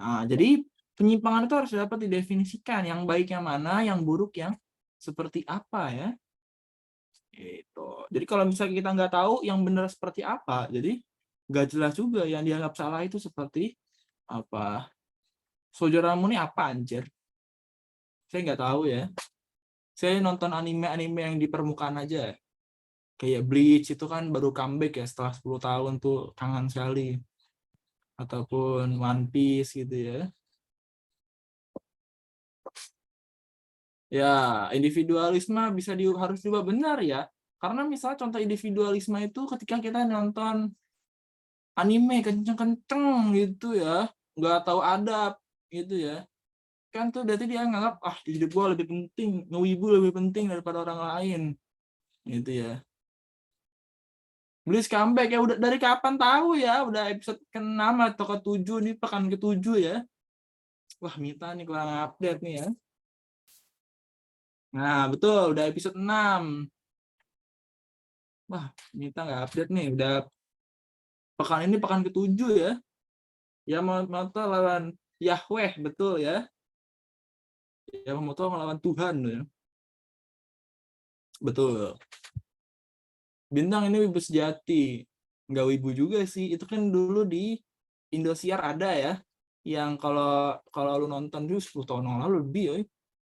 Speaker 1: Nah, jadi penyimpangan itu harus dapat didefinisikan, yang baik yang mana, yang buruk yang seperti apa ya. Gitu. Jadi kalau misalnya kita nggak tahu yang benar seperti apa, jadi nggak jelas juga yang dianggap salah itu seperti apa. Saudaramu ini apa anjir? Saya nggak tahu ya. Saya nonton anime-anime yang di permukaan aja. Kayak Bleach itu kan baru comeback ya setelah 10 tahun tuh, kangen sekali. Ataupun One Piece gitu ya. Ya, individualisme harus juga benar ya. Karena misalnya contoh individualisme itu ketika kita nonton anime kenceng-kenceng gitu ya, nggak tahu adab gitu ya. kan tuh berarti dia nganggap hidup gua lebih penting, ngewibu lebih penting daripada orang lain. Gitu ya. Beli comeback ya udah dari kapan tahu ya, udah episode ke-6 atau ke-7 nih, pekan ke-7 ya. Wah, Mita nih kurang update nih ya. Nah, betul, udah episode 6. Wah, Mita nggak update nih, udah pekan ini pekan ke-7 ya. Yamamoto lawan Yahweh, betul ya. Yamamoto melawan Tuhan ya. Betul. Bintang ini wibu sejati. Nggak wibu juga sih. Itu kan dulu di Indosiar ada ya. Yang kalau lu nonton dulu 10 tahun yang lalu lebih ya.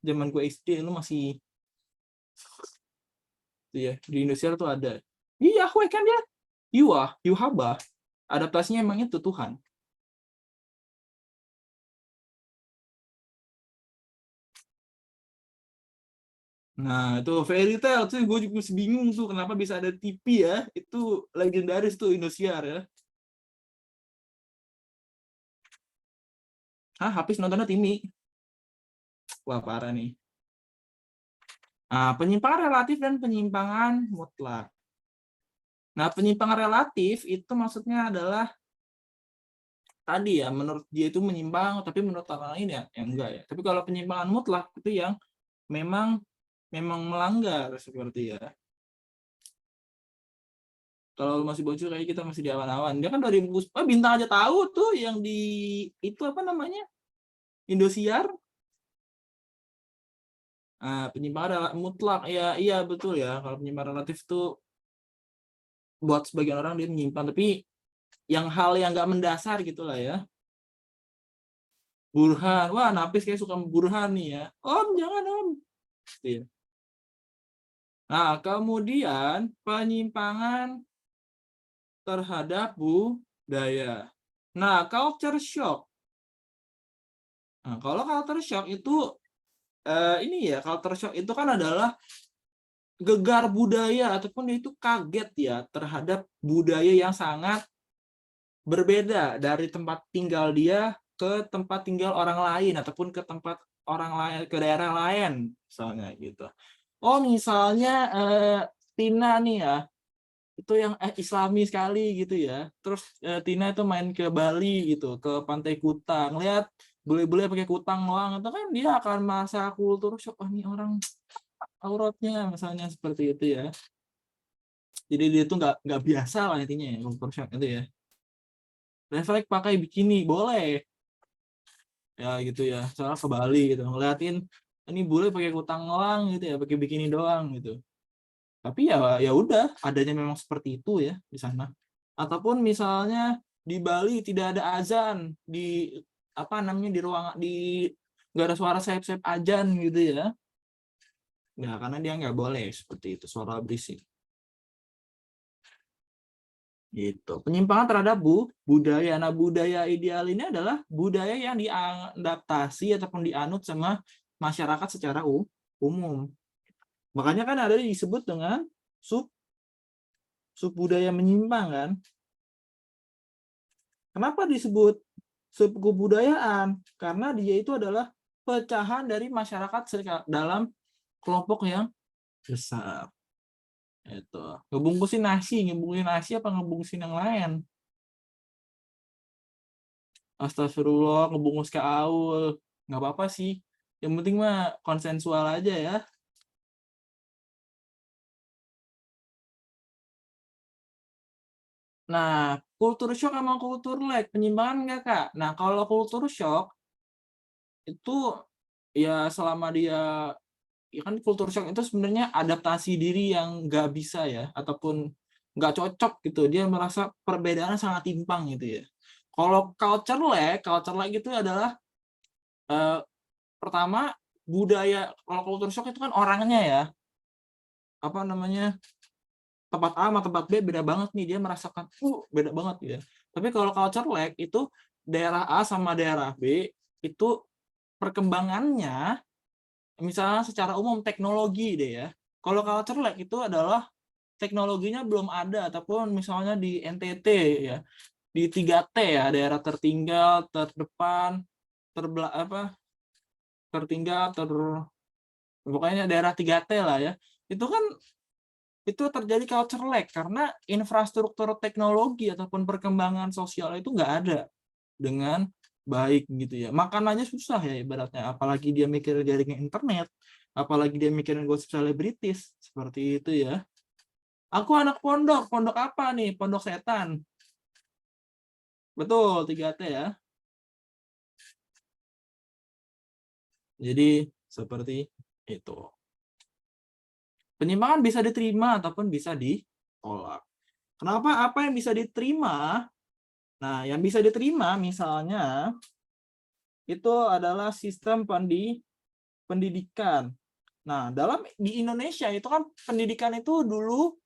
Speaker 1: Zaman gue SD lu masih ya, di Indosiar tuh ada. Iya, Yahweh kan dia. Yuhaba. Adaptasinya emang itu Tuhan. Nah, itu fairy tale tuh gue juga bingung tuh kenapa bisa ada TV ya. Itu legendaris tuh Indosiar ya. Habis nontonnya Timi. Wah, parah nih. Nah, penyimpangan relatif dan penyimpangan mutlak. Nah, penyimpangan relatif itu maksudnya adalah tadi ya, menurut dia itu menyimpang, tapi menurut orang lain ya enggak ya. Tapi kalau penyimpangan mutlak itu yang memang melanggar seperti ya. Kalau masih bocor kayak kita masih di awan-awan. Dia kan dari Bintang aja tahu tuh yang di itu apa namanya? Indosiar. Penyimpangan mutlak ya, iya betul ya. Kalau penyimpangan relatif itu buat sebagian orang dia menyimpang, tapi yang hal yang nggak mendasar gitulah ya. Burhan, wah Napis kayak suka Burhan nih ya. Om jangan om. Iya. Nah kemudian penyimpangan terhadap budaya. Nah culture shock. Nah kalau culture shock itu ini ya, culture shock itu kan adalah gegar budaya ataupun dia itu kaget ya terhadap budaya yang sangat berbeda dari tempat tinggal dia ke tempat tinggal orang lain ataupun ke tempat orang lain, ke daerah lain misalnya gitu. Oh misalnya Tina nih ya, itu yang Islami sekali gitu ya. Terus Tina itu main ke Bali gitu, ke Pantai Kuta, ngeliat bule-bule pakai kutang doang, itu kan dia akan merasa kultur shock, oh ini orang auratnya misalnya seperti itu ya. Jadi dia tuh nggak biasa lah intinya ya, kultur shock itu ya. Refleks pakai bikini boleh ya gitu ya, soalnya ke Bali gitu ngeliatin ini bule pakai kutang doang gitu ya, pakai bikini doang gitu. Tapi ya udah adanya memang seperti itu ya di sana. Ataupun misalnya di Bali tidak ada azan di apa namanya di ruang di nggak ada suara sayap-sayap azan gitu ya. Ya karena dia nggak boleh seperti itu, suara berisik. Gitu. Penyimpangan terhadap budaya. Nah, budaya ideal ini adalah budaya yang diadaptasi ataupun dianut sama masyarakat secara umum. Makanya kan ada disebut dengan sub budaya menyimpang kan. Kenapa disebut sub kebudayaan? Karena dia itu adalah pecahan dari masyarakat dalam kelompok yang besar. Itu. Ngebungkusin nasi apa ngebungkusin yang lain? Astagfirullah, ngebungkus ke aul. Nggak apa-apa sih. Yang penting mah konsensual aja ya. Nah, kultur shock sama kultur lag, penyimpangan nggak, Kak? Nah, kalau kultur shock, itu ya selama dia, ya kan kultur shock itu sebenarnya adaptasi diri yang nggak bisa ya, ataupun nggak cocok gitu. Dia merasa perbedaan sangat timpang gitu ya. Kalau culture lag itu adalah pertama budaya. Kalau kultur shock itu kan orangnya ya, apa namanya, tempat A sama tempat B beda banget nih, dia merasakan beda banget ya. Tapi kalau culture lag itu daerah A sama daerah B itu perkembangannya misalnya secara umum teknologi deh ya. Kalau culture lag itu adalah teknologinya belum ada, ataupun misalnya di NTT ya, di 3T ya, daerah tertinggal, terdepan, tertinggal, pokoknya daerah 3T lah ya. Itu kan itu terjadi culture lag karena infrastruktur teknologi ataupun perkembangan sosial itu nggak ada dengan baik gitu ya. Makan aja susah ya ibaratnya, apalagi dia mikirin jaringan internet, apalagi dia mikirin gosip selebritis, seperti itu ya. Aku anak pondok, pondok apa nih? Pondok setan. Betul, 3T ya. Jadi seperti itu. Penyimpangan bisa diterima ataupun bisa ditolak. Kenapa? Apa yang bisa diterima? Nah, yang bisa diterima misalnya itu adalah sistem pendidikan. Nah, di Indonesia itu kan pendidikan itu dulu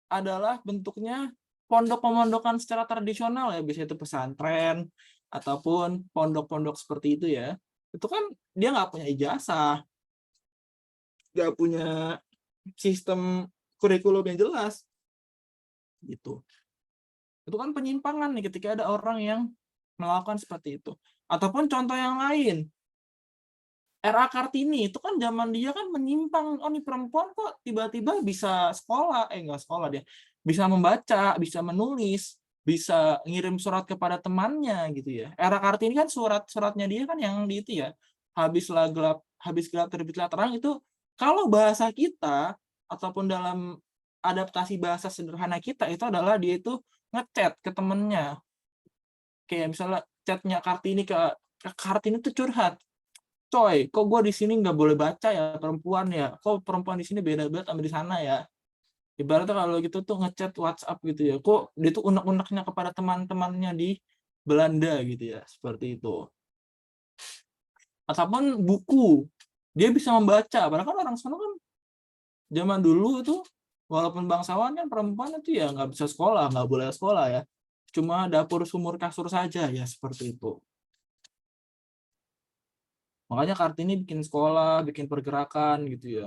Speaker 1: adalah bentuknya pondok pemondokan secara tradisional ya, bisa itu pesantren ataupun pondok-pondok seperti itu ya. Itu kan dia nggak punya ijazah, nggak punya sistem kurikulum yang jelas gitu. Itu kan penyimpangan nih ketika ada orang yang melakukan seperti itu. Ataupun contoh yang lain, RA Kartini itu kan zaman dia kan menyimpang, oh nih perempuan kok tiba-tiba bisa sekolah, enggak sekolah dia, bisa membaca, bisa menulis, bisa ngirim surat kepada temannya gitu ya. RA Kartini kan suratnya dia kan yang di itu ya, habis gelap terbitlah terang itu kalau bahasa kita ataupun dalam adaptasi bahasa sederhana kita itu adalah dia itu ngechat ke temennya. Kayak misalnya chatnya Kartini ke Kartini tuh curhat. Coy, kok gue di sini nggak boleh baca ya perempuan ya? Kok perempuan di sini beda banget sama di sana ya? Ibaratnya kalau gitu tuh ngechat WhatsApp gitu ya. Kok dia tuh unek-uneknya kepada teman-temannya di Belanda gitu ya, seperti itu. Ataupun buku, dia bisa membaca. Padahal kan orang sana kan zaman dulu itu walaupun bangsawan kan perempuan itu ya nggak bisa sekolah, nggak boleh sekolah ya. Cuma dapur sumur kasur saja ya seperti itu. Makanya Kartini bikin sekolah, bikin pergerakan gitu ya.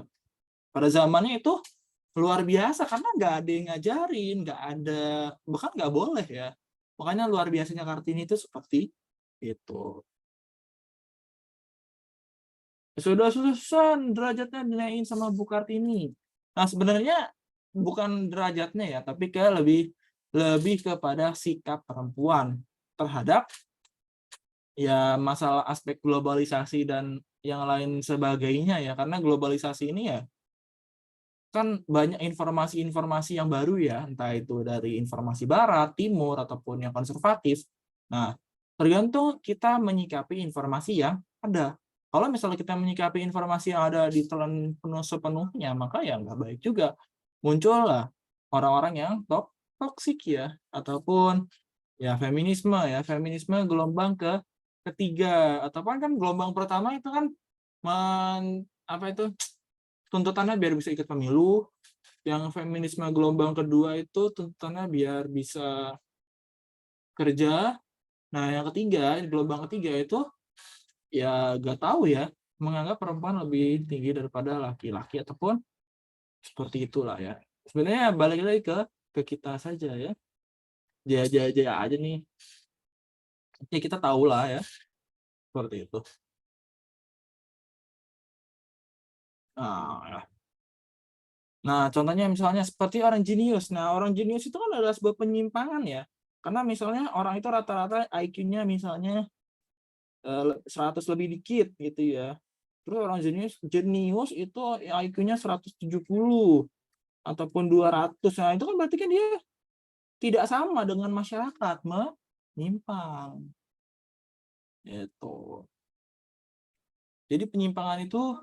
Speaker 1: Pada zamannya itu luar biasa karena nggak ada yang ngajarin, nggak ada, bahkan nggak boleh ya. Makanya luar biasanya Kartini itu seperti itu. Sudah susah derajatnya dinaikin sama Bu Kartini. Nah sebenarnya bukan derajatnya ya, tapi kayak lebih kepada sikap perempuan terhadap ya masalah aspek globalisasi dan yang lain sebagainya ya. Karena globalisasi ini ya kan banyak informasi-informasi yang baru ya, entah itu dari informasi barat, timur, ataupun yang konservatif. Nah, tergantung kita menyikapi informasi yang ada. Kalau misalnya kita menyikapi informasi yang ada ditelan penuh sepenuhnya, maka ya nggak baik juga. Muncullah orang-orang yang toksik ya, ataupun ya feminisme gelombang ketiga, ataupun kan gelombang pertama itu kan apa itu tuntutannya biar bisa ikut pemilu, yang feminisme gelombang kedua itu tuntutannya biar bisa kerja. Nah, yang ketiga, gelombang ketiga itu ya gak tahu ya, menganggap perempuan lebih tinggi daripada laki-laki ataupun seperti itulah ya. Sebenarnya balik lagi ke kita saja ya. Jaya aja nih. Ya kita tahu lah ya, seperti itu. Nah, ya. Nah, contohnya misalnya seperti orang jenius. Nah, orang jenius itu kan adalah sebuah penyimpangan ya. Karena misalnya orang itu rata-rata IQ-nya misalnya 100 lebih dikit gitu ya. Terus orang jenius itu IQ-nya 170 ataupun 200. Nah, itu kan berarti kan dia tidak sama dengan masyarakat, menyimpang. Gitu. Jadi penyimpangan itu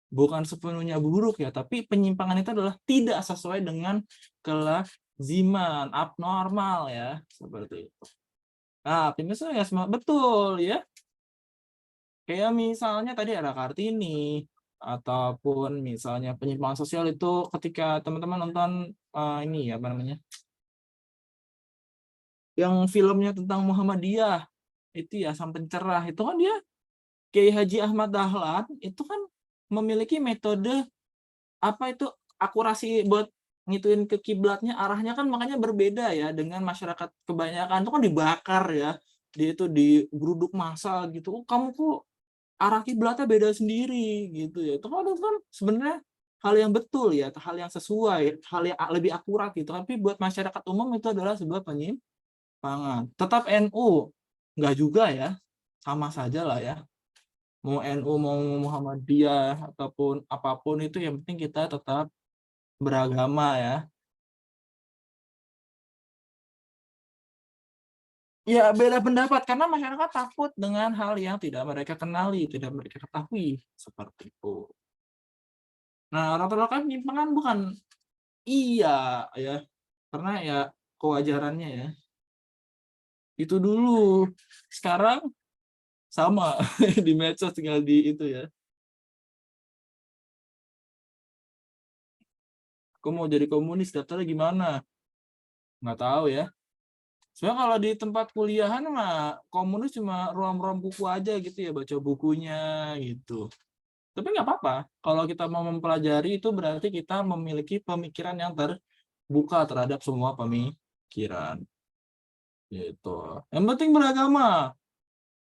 Speaker 1: bukan sepenuhnya buruk ya, tapi penyimpangan itu adalah tidak sesuai dengan kelaziman, abnormal ya, seperti itu. Nah, pemirsa ya betul ya. Kayak misalnya tadi ada Kartini, ataupun misalnya penyimpangan sosial itu ketika teman-teman nonton ini ya apa namanya, yang filmnya tentang Muhammadiyah itu ya Sang Pencerah itu kan dia Kiai Haji Ahmad Dahlan itu kan memiliki metode apa itu akurasi buat ngituin ke kiblatnya arahnya kan makanya berbeda ya dengan masyarakat kebanyakan itu kan dibakar ya dia itu digeruduk massal gitu. Oh, kamu kok arah kiblatnya beda sendiri gitu ya. Itu kan sebenarnya hal yang betul ya, hal yang sesuai, hal yang lebih akurat gitu. Tapi buat masyarakat umum itu adalah sebuah penyimpangan. Tetap NU, nggak juga ya, sama saja lah ya. Mau NU, mau Muhammadiyah, ataupun apapun itu yang penting kita tetap beragama ya. Ya beda pendapat karena masyarakat takut dengan hal yang tidak mereka kenali, tidak mereka ketahui seperti itu. Nah, rata-rata kan penyimpangan bukan iya ya, karena ya kewajarannya ya. Itu dulu. Sekarang sama di medsos tinggal di itu ya. Aku mau jadi komunis, daftarnya gimana? Nggak tahu ya. Sebenarnya kalau di tempat kuliahan mah komunis cuma ruam-ruam buku aja gitu ya, baca bukunya gitu. Tapi nggak apa-apa. Kalau kita mau mempelajari itu berarti kita memiliki pemikiran yang terbuka terhadap semua pemikiran. Gitu. Yang penting beragama.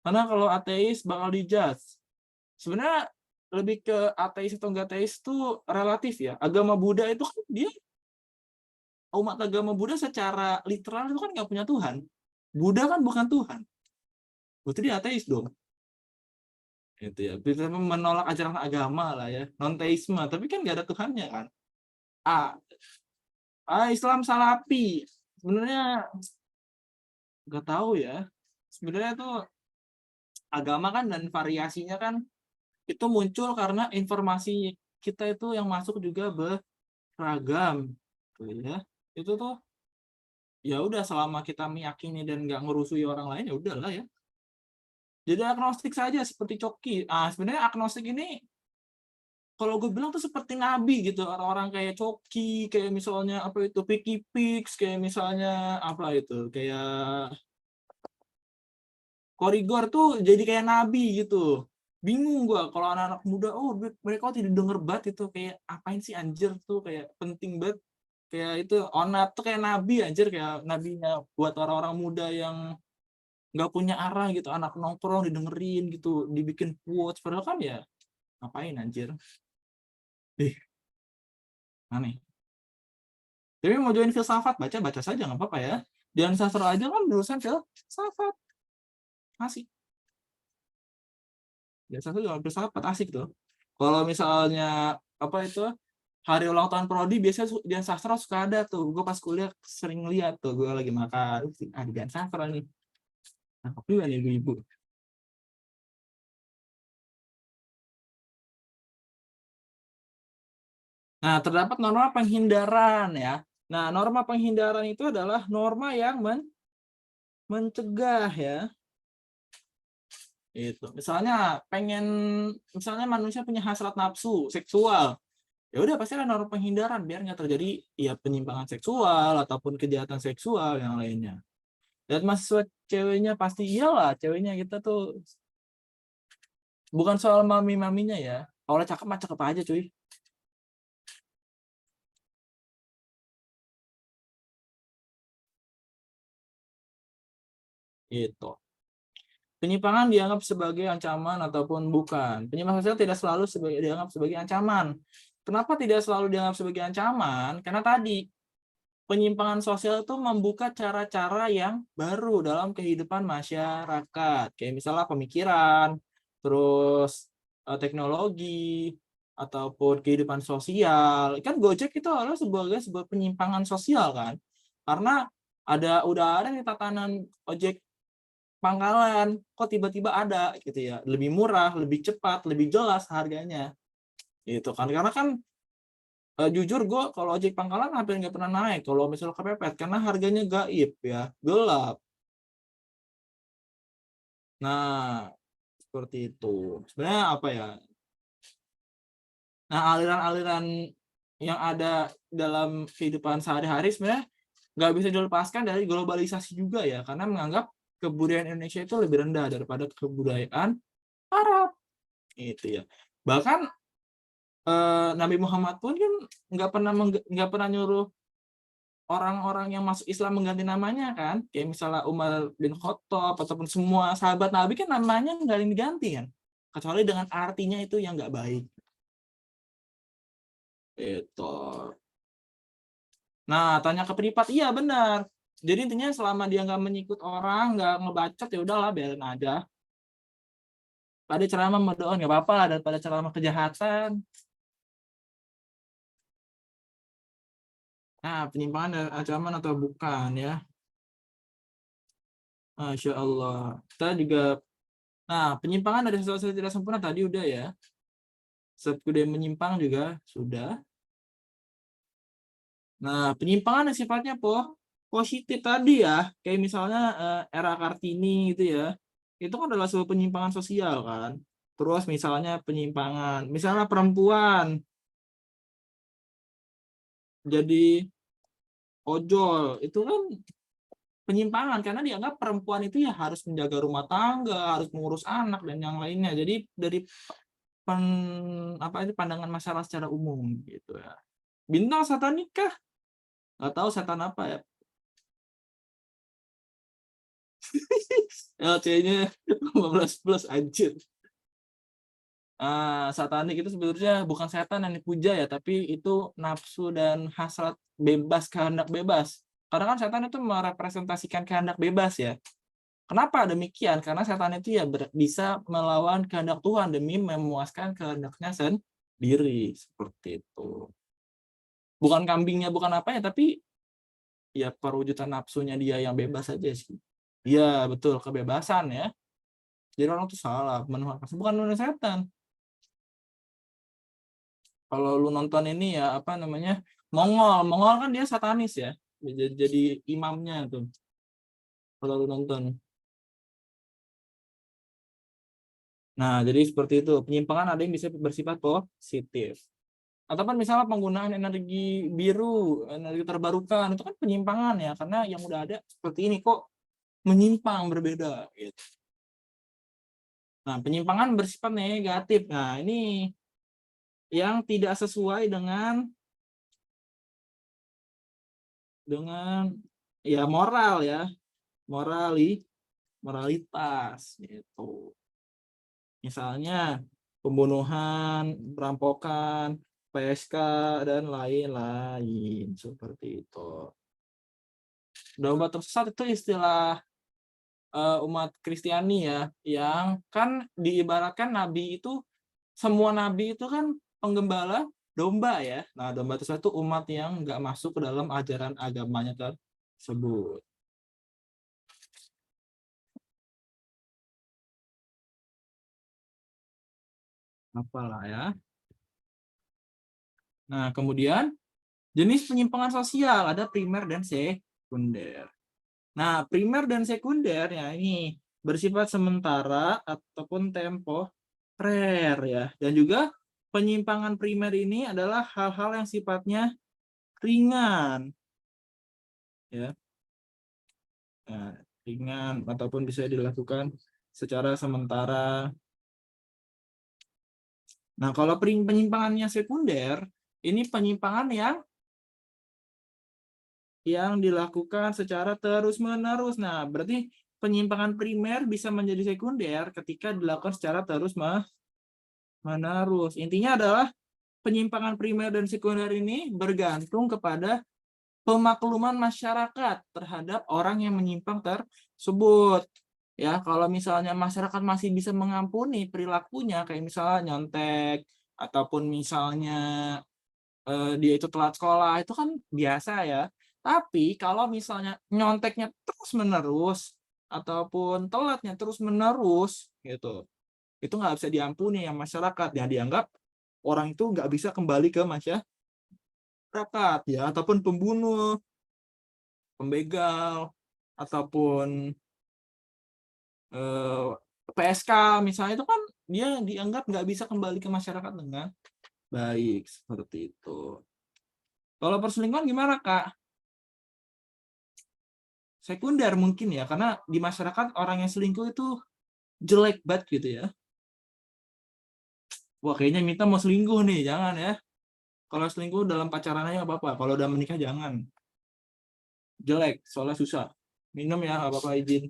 Speaker 1: Karena kalau ateis bakal dijudge. Sebenarnya lebih ke ateis atau enggak ateis itu relatif ya. Agama Buddha itu kan dia, umat agama Buddha secara literal itu kan nggak punya Tuhan. Buddha kan bukan Tuhan. Berarti dia ateis dong. Itu ya. Bisa menolak ajaran agama lah ya. Non-teisme. Tapi kan nggak ada Tuhannya kan. Ah, Islam Salafi. Sebenarnya nggak tahu ya. Sebenarnya tuh agama kan dan variasinya kan itu muncul karena informasi kita itu yang masuk juga beragam, gitu ya. Itu tuh ya udah selama kita meyakini dan nggak ngerusui orang lain ya udahlah ya. Jadi agnostik saja seperti Coki. Sebenarnya agnostik ini kalau gue bilang tuh seperti nabi gitu, orang-orang kayak Coki, kayak misalnya apa itu Vicky Pix, kayak misalnya apa itu kayak Korigor tuh jadi kayak nabi gitu. Bingung gua kalau anak-anak muda, oh mereka tidak denger banget itu, kayak apain sih anjir tuh, kayak penting banget, kayak itu Onat tuh kayak nabi anjir, kayak nabinya buat orang-orang muda yang nggak punya arah gitu, anak nongkrong didengerin gitu, dibikin quotes, padahal kan ya ngapain anjir. Ih, aneh. Tapi mau join filsafat, baca-baca saja nggak apa-apa ya. Jangan sastra aja kan jurusan filsafat, asik. Biasanya juga filsafat asik tuh. Kalau misalnya apa itu hari ulang tahun prodi biasanya di sastra suka ada tuh. Gue pas kuliah sering lihat tuh, gue lagi makan di sastra nih. Nah, juga nih ibu-ibu. Nah, terdapat norma penghindaran ya. Nah, norma penghindaran itu adalah norma yang mencegah ya. Itu. Misalnya manusia punya hasrat nafsu seksual. Ya udah pasti ada norma penghindaran biar nggak terjadi ya penyimpangan seksual ataupun kejahatan seksual yang lainnya. Dan mahasiswa ceweknya pasti iyalah, ceweknya kita tuh bukan soal mami-maminya ya. Kalau cakep mah cakep aja cuy. Itu. Penyimpangan dianggap sebagai ancaman ataupun bukan. Penyimpangan sosial tidak selalu dianggap sebagai ancaman. Kenapa tidak selalu dianggap sebagai ancaman? Karena tadi penyimpangan sosial itu membuka cara-cara yang baru dalam kehidupan masyarakat. Kayak misalnya pemikiran, terus teknologi, ataupun kehidupan sosial. Kan Gojek itu adalah sebuah penyimpangan sosial kan. Karena udah ada nih tatanan ojek pangkalan, kok tiba-tiba ada gitu ya. Lebih murah, lebih cepat, lebih jelas harganya. Gitu kan. Karena kan jujur gue kalau ojek pangkalan hampir nggak pernah naik kalau misalnya kepepet karena harganya gaib ya, gelap. Nah, seperti itu. Sebenarnya apa ya? Nah, aliran-aliran yang ada dalam kehidupan sehari-hari sebenarnya nggak bisa dilepaskan dari globalisasi juga ya, karena menganggap kebudayaan Indonesia itu lebih rendah daripada kebudayaan Arab. Itu ya. Bahkan Nabi Muhammad pun kan nggak pernah nyuruh orang-orang yang masuk Islam mengganti namanya kan, kayak misalnya Umar bin Khattab ataupun semua sahabat Nabi kan namanya nggak ada yang diganti kan. kecuali dengan artinya itu yang nggak baik. Itu. Nah, tanya ke privat, iya benar. Jadi intinya selama dia nggak menyikut orang, nggak ngebacot, ya udahlah biarin aja. Pada ceramah mendoan nggak apa-apa lah daripada ceramah kejahatan. Nah, penyimpangan dari ancaman atau bukan ya. Masya Allah. Kita juga, nah penyimpangan dari sesuatu yang tidak sempurna tadi udah ya. Seperti menyimpang juga sudah. Nah, penyimpangan yang sifatnya positif tadi ya, kayak misalnya era Kartini gitu ya. Itu kan adalah sebuah penyimpangan sosial kan. Terus misalnya penyimpangan, misalnya perempuan jadi ojol, itu kan penyimpangan karena dianggap perempuan itu ya harus menjaga rumah tangga, harus mengurus anak dan yang lainnya. Jadi dari pen, apa itu pandangan masyarakat secara umum gitu ya. Bintang satanik kah? Nggak tahu setan apa ya. LC-nya 15 plus anjir. Satanik itu sebetulnya bukan setan yang dipuja ya, tapi itu nafsu dan hasrat bebas, kehendak bebas. Karena kan setan itu merepresentasikan kehendak bebas ya. Kenapa demikian? Karena setan itu ya bisa melawan kehendak Tuhan demi memuaskan kehendaknya sendiri. Seperti itu. Bukan kambingnya, bukan apa ya, tapi ya perwujudan nafsunya dia yang bebas aja sih. Iya, betul. Kebebasan ya. Jadi orang tuh salah. Bukan menuduh setan. Kalau lu nonton ini ya, apa namanya, Mongol. Mongol kan dia satanis ya. Jadi imamnya tuh. Kalau lu nonton. Nah, jadi seperti itu. Penyimpangan ada yang bisa bersifat positif. Ataupun misalnya penggunaan energi biru, energi terbarukan, itu kan penyimpangan ya. Karena yang udah ada seperti ini kok menyimpang berbeda. Gitu. Nah, penyimpangan bersifat negatif. Nah, ini yang tidak sesuai dengan ya moral ya, moralitas gitu. Misalnya pembunuhan, perampokan, PSK dan lain-lain seperti itu. Domba tersesat itu istilah umat Kristiani ya, yang kan diibaratkan nabi itu, semua nabi itu kan penggembala domba ya. Nah, domba tersesat itu umat yang nggak masuk ke dalam ajaran agamanya tersebut. Apalah ya. Nah, kemudian jenis penyimpangan sosial ada primer dan sekunder. Nah, primer dan sekunder ya ini bersifat sementara ataupun temporer ya. Dan juga penyimpangan primer ini adalah hal-hal yang sifatnya ringan ya. Nah, ringan ataupun bisa dilakukan secara sementara. Nah, kalau penyimpangannya sekunder, ini penyimpangan yang dilakukan secara terus-menerus. Nah, berarti penyimpangan primer bisa menjadi sekunder ketika dilakukan secara terus-menerus. Intinya adalah penyimpangan primer dan sekunder ini bergantung kepada pemakluman masyarakat terhadap orang yang menyimpang tersebut. Ya, kalau misalnya masyarakat masih bisa mengampuni perilakunya, kayak misalnya nyontek, ataupun misalnya dia itu telat sekolah, itu kan biasa ya. Tapi kalau misalnya nyonteknya terus-menerus, ataupun telatnya terus-menerus, gitu, itu nggak bisa diampuni yang masyarakat. Ya, dianggap orang itu nggak bisa kembali ke masyarakat, ya, ataupun pembunuh, pembegal, ataupun eh, PSK misalnya, itu kan dia dianggap nggak bisa kembali ke masyarakat dengan baik, seperti itu. Kalau perselingkuhan gimana, Kak? Sekunder mungkin ya, karena di masyarakat orang yang selingkuh itu jelek banget gitu ya. Wah, kayaknya Mita mau selingkuh nih, jangan ya. Kalau selingkuh dalam pacaran aja nggak apa-apa, kalau udah menikah jangan. Jelek, soalnya susah. Minum ya, nggak apa-apa, izin.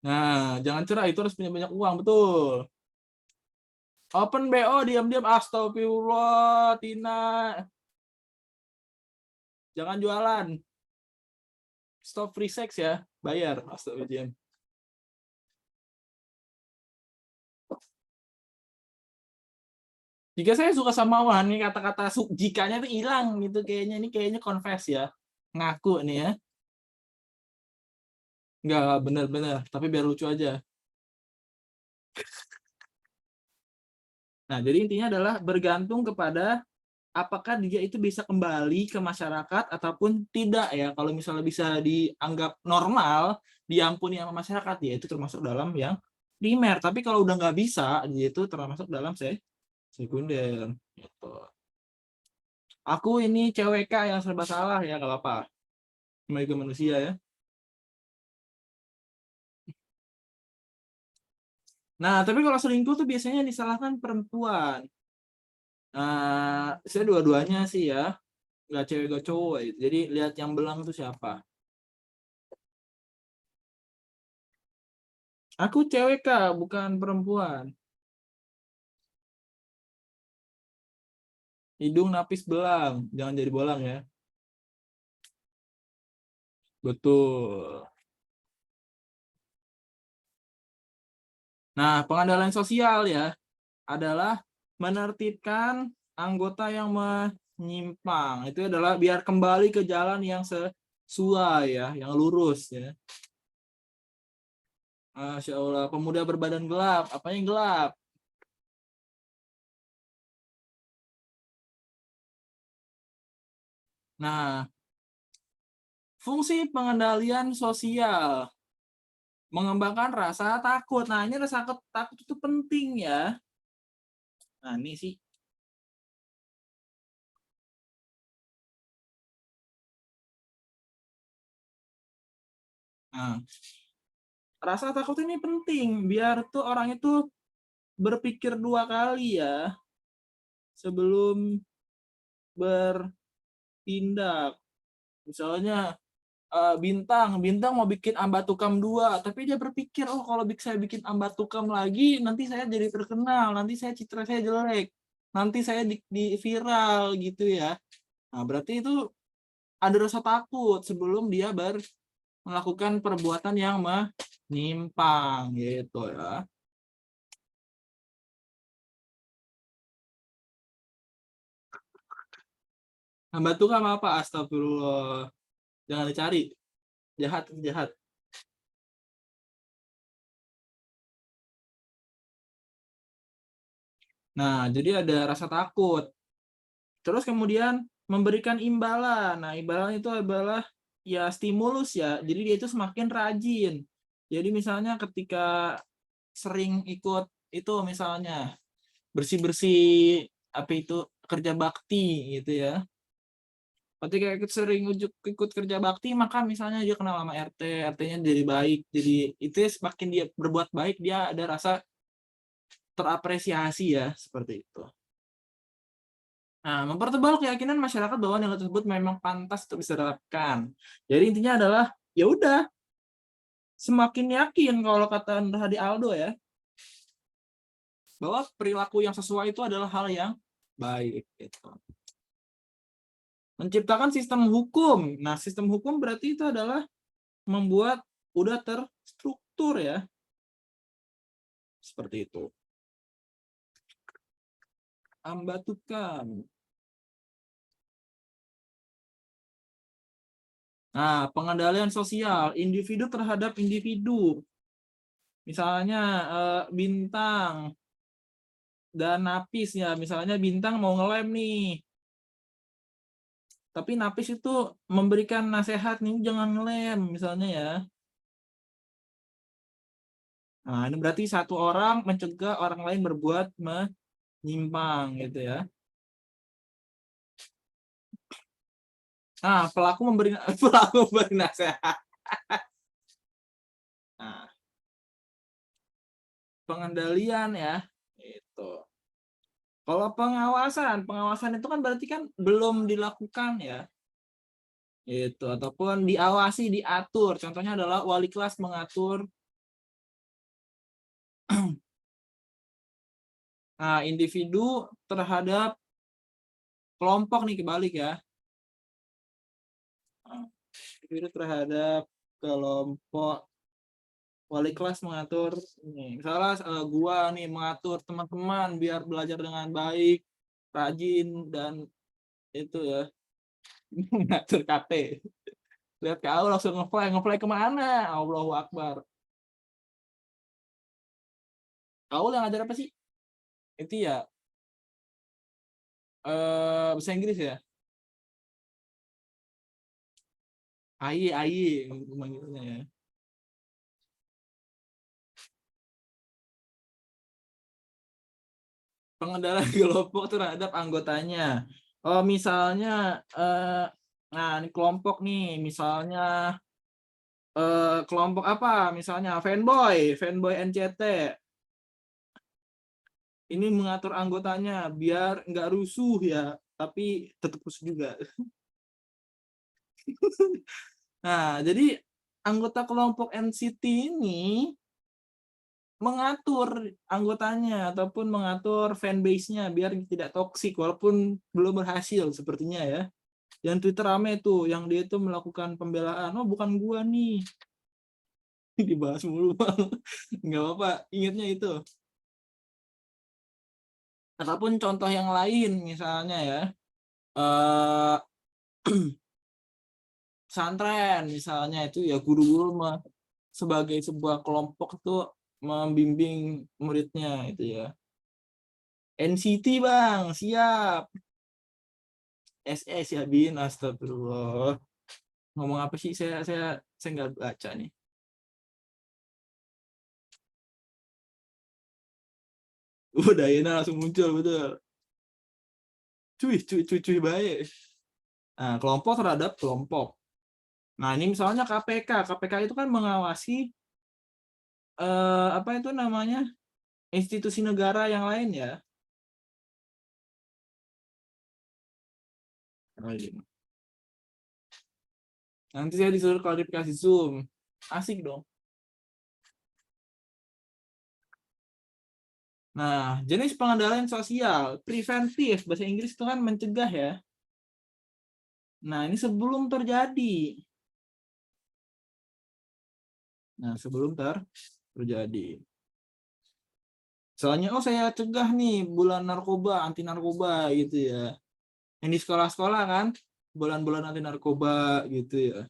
Speaker 1: Nah, jangan cerah, itu harus punya banyak uang, betul. Open BO, diam-diam, astagfirullah, Tina. Jangan jualan. Stop free sex ya, bayar. Astagfirullah. Jika saya suka sama Wan, nih kata-kata jikanya itu hilang gitu kayaknya. Ini kayaknya confess ya. Ngaku nih ya. Enggak, bener-bener. Tapi biar lucu aja. Nah, jadi intinya adalah bergantung kepada apakah dia itu bisa kembali ke masyarakat ataupun tidak ya. Kalau misalnya bisa dianggap normal, diampuni sama masyarakat, ya itu termasuk dalam yang primer. Tapi kalau udah nggak bisa, dia itu termasuk dalam sekunder. Gitu. Aku ini CWK yang serba salah ya, kalau apa. Kembali ke manusia ya. Nah, tapi kalau selingkuh tuh biasanya disalahkan perempuan. Nah, saya dua-duanya sih ya. Nggak cewek, nggak cowok. Jadi lihat yang belang tuh siapa. Aku cewek Kak, bukan perempuan. Hidung napis belang, jangan jadi bolang ya. Betul. Nah, pengandalan sosial ya adalah menertibkan anggota yang menyimpang. Itu adalah biar kembali ke jalan yang sesuai ya, yang lurus ya. Masya Allah, pemuda berbadan gelap. Apa yang gelap? Nah, fungsi pengendalian sosial mengembangkan rasa takut. Nah, ini rasa takut itu penting ya. Nah, ini sih. Nah, rasa takut ini penting biar tuh orang itu berpikir dua kali ya sebelum bertindak. Misalnya Bintang mau bikin Ambatukam 2, tapi dia berpikir, oh kalau saya bikin Ambatukam lagi, nanti saya jadi terkenal, nanti citra saya jelek, nanti saya di viral gitu ya. Nah, berarti itu ada rasa takut sebelum dia melakukan perbuatan yang menyimpang gitu ya. Ambatukam apa? Astagfirullah. Jangan dicari. Jahat, jahat. Nah, jadi ada rasa takut. Terus kemudian memberikan imbalan. Nah, imbalan itu adalah ya stimulus ya. Jadi dia itu semakin rajin. Jadi misalnya ketika sering ikut itu misalnya bersih-bersih apa itu kerja bakti gitu ya. Ketika sering ikut kerja bakti, maka misalnya dia kenal sama RT, RT-nya jadi baik. Jadi itu semakin dia berbuat baik, dia ada rasa terapresiasi ya, seperti itu. Nah, mempertebal keyakinan masyarakat bahwa nilai tersebut memang pantas untuk diterapkan. Jadi intinya adalah ya udah semakin yakin kalau kata Hadi Aldo ya bahwa perilaku yang sesuai itu adalah hal yang baik gitu. Menciptakan sistem hukum. Nah, sistem hukum berarti itu adalah membuat udah terstruktur ya. Seperti itu. Ambatukan. Nah, pengendalian sosial individu terhadap individu. Misalnya Bintang dan Napis ya, misalnya Bintang mau ngelem nih, tapi Napis itu memberikan nasihat nih jangan ngelem misalnya ya. Nah, ini berarti satu orang mencegah orang lain berbuat menyimpang gitu ya. Nah, pelaku memberi pelaku memberi nasihat. Nah, pengendalian ya itu. Kalau pengawasan itu kan berarti kan belum dilakukan ya. Itu ataupun diawasi, diatur. Contohnya adalah wali kelas mengatur Nah, individu terhadap kelompok nih kebalik ya. Individu terhadap kelompok. Wali kelas mengatur nih. Misalnya gua nih mengatur teman-teman biar belajar dengan baik, rajin dan itu ya mengatur KT. Lihat kau langsung ngefly kemana? Allahu Akbar. Kau yang ngajar apa sih? Itu ya bahasa Inggris ya. AI manggilnya ya. Pengendalian kelompok terhadap anggotanya. Oh, misalnya nah ini kelompok nih, misalnya kelompok apa? Misalnya fanboy NCT. Ini mengatur anggotanya biar nggak rusuh ya, tapi tetap rusuh juga. Nah, jadi anggota kelompok NCT ini mengatur anggotanya ataupun mengatur fanbase-nya biar tidak toksik walaupun belum berhasil sepertinya ya. Yang Twitter rame tuh, yang dia itu melakukan pembelaan, oh bukan gua nih. Dibahas mulu bang. Nggak apa-apa, ingatnya itu. Ataupun contoh yang lain misalnya ya, eh pesantren misalnya itu ya guru-guru sebagai sebuah kelompok itu membimbing muridnya itu ya. NCT bang, siap. SS ya bin, astagfirullah. Ngomong apa sih? Saya nggak baca nih. Udah ya langsung muncul betul. Cuy baik. Nah, kelompok terhadap kelompok. Nah, ini misalnya KPK. KPK itu kan mengawasi apa itu namanya? Institusi negara yang lain ya. Nanti saya disuruh klarifikasi Zoom. Asik dong. Nah, jenis pengendalian sosial, preventif, bahasa Inggris itu kan mencegah ya. Nah, ini sebelum terjadi. Nah, sebelum terjadi. Soalnya, oh saya cegah nih bulan narkoba, anti narkoba gitu ya. Yang di sekolah-sekolah kan, bulan-bulan anti narkoba gitu ya.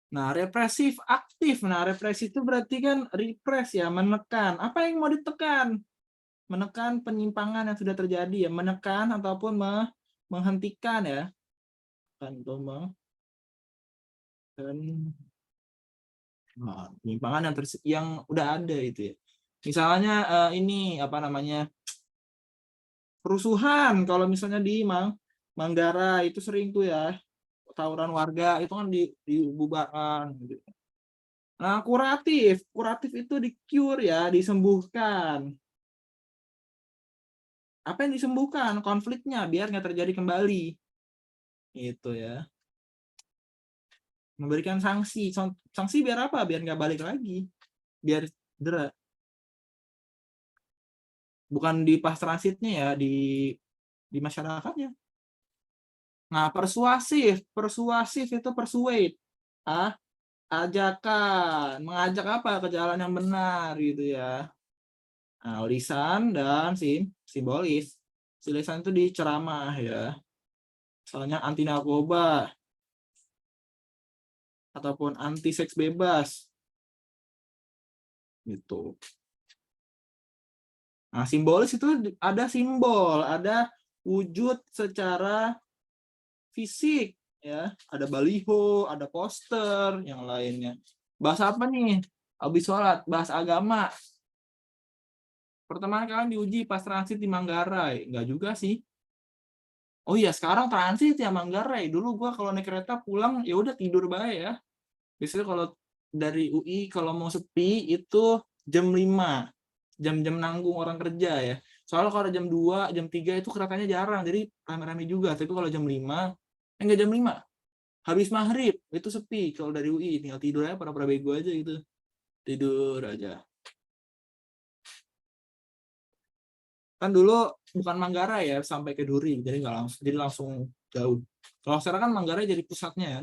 Speaker 1: Nah, represif aktif. Nah, represif itu berarti kan repress ya, menekan. Apa yang mau ditekan? Menekan penyimpangan yang sudah terjadi ya, menekan ataupun menghentikan ya. Kan penyimpangan yang udah ada itu ya. Misalnya ini apa namanya? Kerusuhan kalau misalnya di Manggarai itu sering tuh ya, tawuran warga itu kan dibubarkan gitu. Nah, kuratif itu di cure ya, disembuhkan. Apa yang disembuhkan? Konfliknya biar nggak terjadi kembali. Itu ya. Memberikan sanksi. Sanksi biar apa? Biar nggak balik lagi. Biar cedera. Bukan di pas transitnya ya, di masyarakatnya. Nah, persuasif itu persuade. Ah, ajakan, mengajak apa ke jalan yang benar gitu ya. Nah, lisan dan simbolis. Si lisan itu di ceramah ya. Soalnya anti narkoba ataupun anti seks bebas gitu. Nah, simbolis itu ada simbol, ada wujud secara fisik ya, ada baliho, ada poster, yang lainnya. Bahas apa nih? Habis sholat, bahas agama. Pertama kali diuji pas transit di Manggarai, enggak juga sih. Oh iya, sekarang transit ya Manggarai. Dulu gua kalau naik kereta pulang ya udah tidur bae ya. Biasanya kalau dari UI kalau mau sepi itu jam 5. Jam-jam nanggung orang kerja ya. Soalnya kalau jam 2, jam 3 itu keretanya jarang. Jadi rame-rame juga. Tapi kalau jam 5, enggak jam 5. Habis maghrib itu sepi kalau dari UI. Tinggal tidur aja, para bego aja gitu. Tidur aja. Kan dulu bukan Manggarai ya sampai ke Duri, jadi nggak langsung, jadi langsung jauh. Kalau sekarang kan Manggarai jadi pusatnya ya.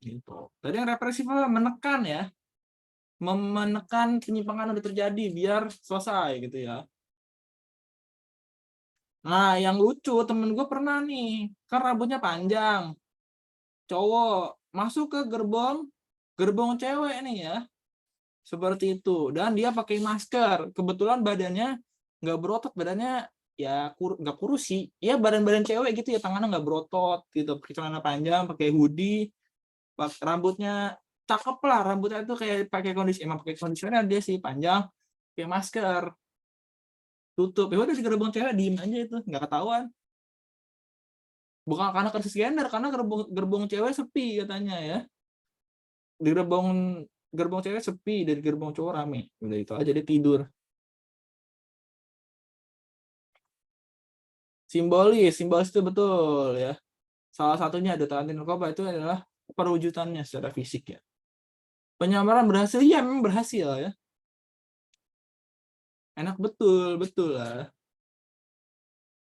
Speaker 1: Gitu. Tadi yang represif apa? Menekan ya, menekan penyimpangan yang udah terjadi biar selesai gitu ya. Nah, yang lucu temen gue pernah nih, kan rambutnya panjang, cowok masuk ke gerbong gerbong cewek nih ya, seperti itu, dan dia pakai masker. Kebetulan badannya nggak berotot, badannya ya nggak kurus sih, ya badan-badan cewek gitu ya, tangannya nggak berotot gitu, pakai celana panjang, pakai hoodie, rambutnya cakep lah, rambutnya itu kayak pakai kondisi, emang pakai kondisioner dia sih, panjang, pakai masker, tutup, ya udah di gerbong cewek diem aja, itu nggak ketahuan. Bukan karena krisis gender, karena gerbong gerbong cewek sepi katanya ya, di gerbong gerbong cewek sepi, dari gerbong cowok rame, udah itu aja dia tidur. Simbolis, simbolis itu betul ya. Salah satunya ada anti narkoba itu adalah perwujudannya secara fisik ya. Penyamaran berhasil, ya memang berhasil ya. Enak betul, betul lah.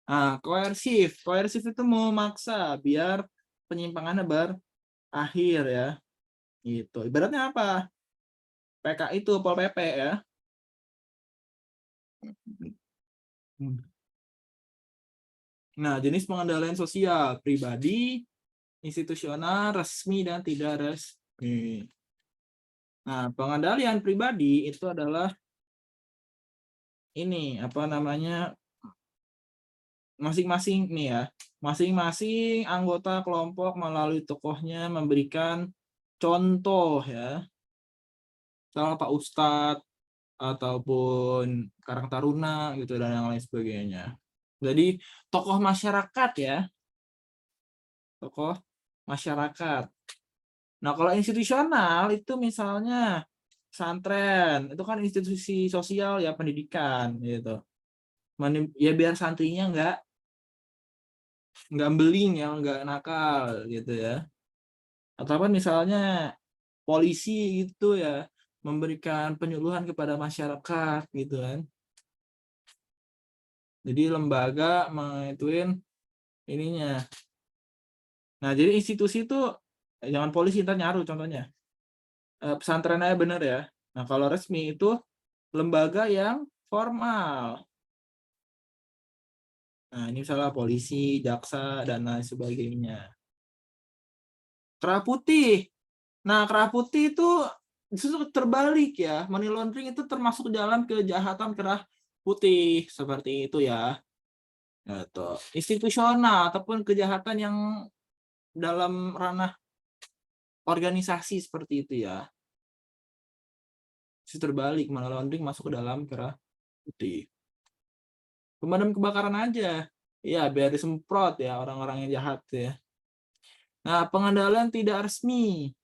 Speaker 1: Nah, koersif. Koersif itu memaksa biar penyimpangannya berakhir ya. Gitu. Ibaratnya apa? PK itu, Pol PP ya. Nah, jenis pengendalian sosial, pribadi, institusional, resmi, dan tidak resmi. Nah, pengendalian pribadi itu adalah ini, apa namanya, masing-masing nih ya, masing-masing anggota kelompok melalui tokohnya memberikan contoh ya, misalnya Pak Ustadz ataupun Karang Taruna gitu dan yang lain sebagainya. Jadi tokoh masyarakat ya, tokoh masyarakat. Nah, kalau institusional itu misalnya pesantren, itu kan institusi sosial ya, pendidikan gitu. Ya biar santrinya nggak beling ya, nggak nakal gitu ya. Atau apa misalnya polisi gitu ya, memberikan penyuluhan kepada masyarakat gitu kan. Jadi lembaga mengetuin ininya. Nah, jadi institusi itu jangan polisi ntar nyaru contohnya. Pesantren aja bener ya. Nah, kalau resmi itu lembaga yang formal. Nah, ini misalnya polisi, jaksa, dan lain sebagainya. Kerah putih. Nah, kerah putih itu justru terbalik ya. Money laundering itu termasuk dalam kejahatan kerah putih seperti itu ya. Gitu. Institusional ataupun kejahatan yang dalam ranah organisasi seperti itu ya. Justru terbalik, money laundering masuk ke dalam kerah putih. Pemadam kebakaran aja. Ya, biar disemprot ya orang-orang yang jahat ya. Nah, pengendalian tidak resmi.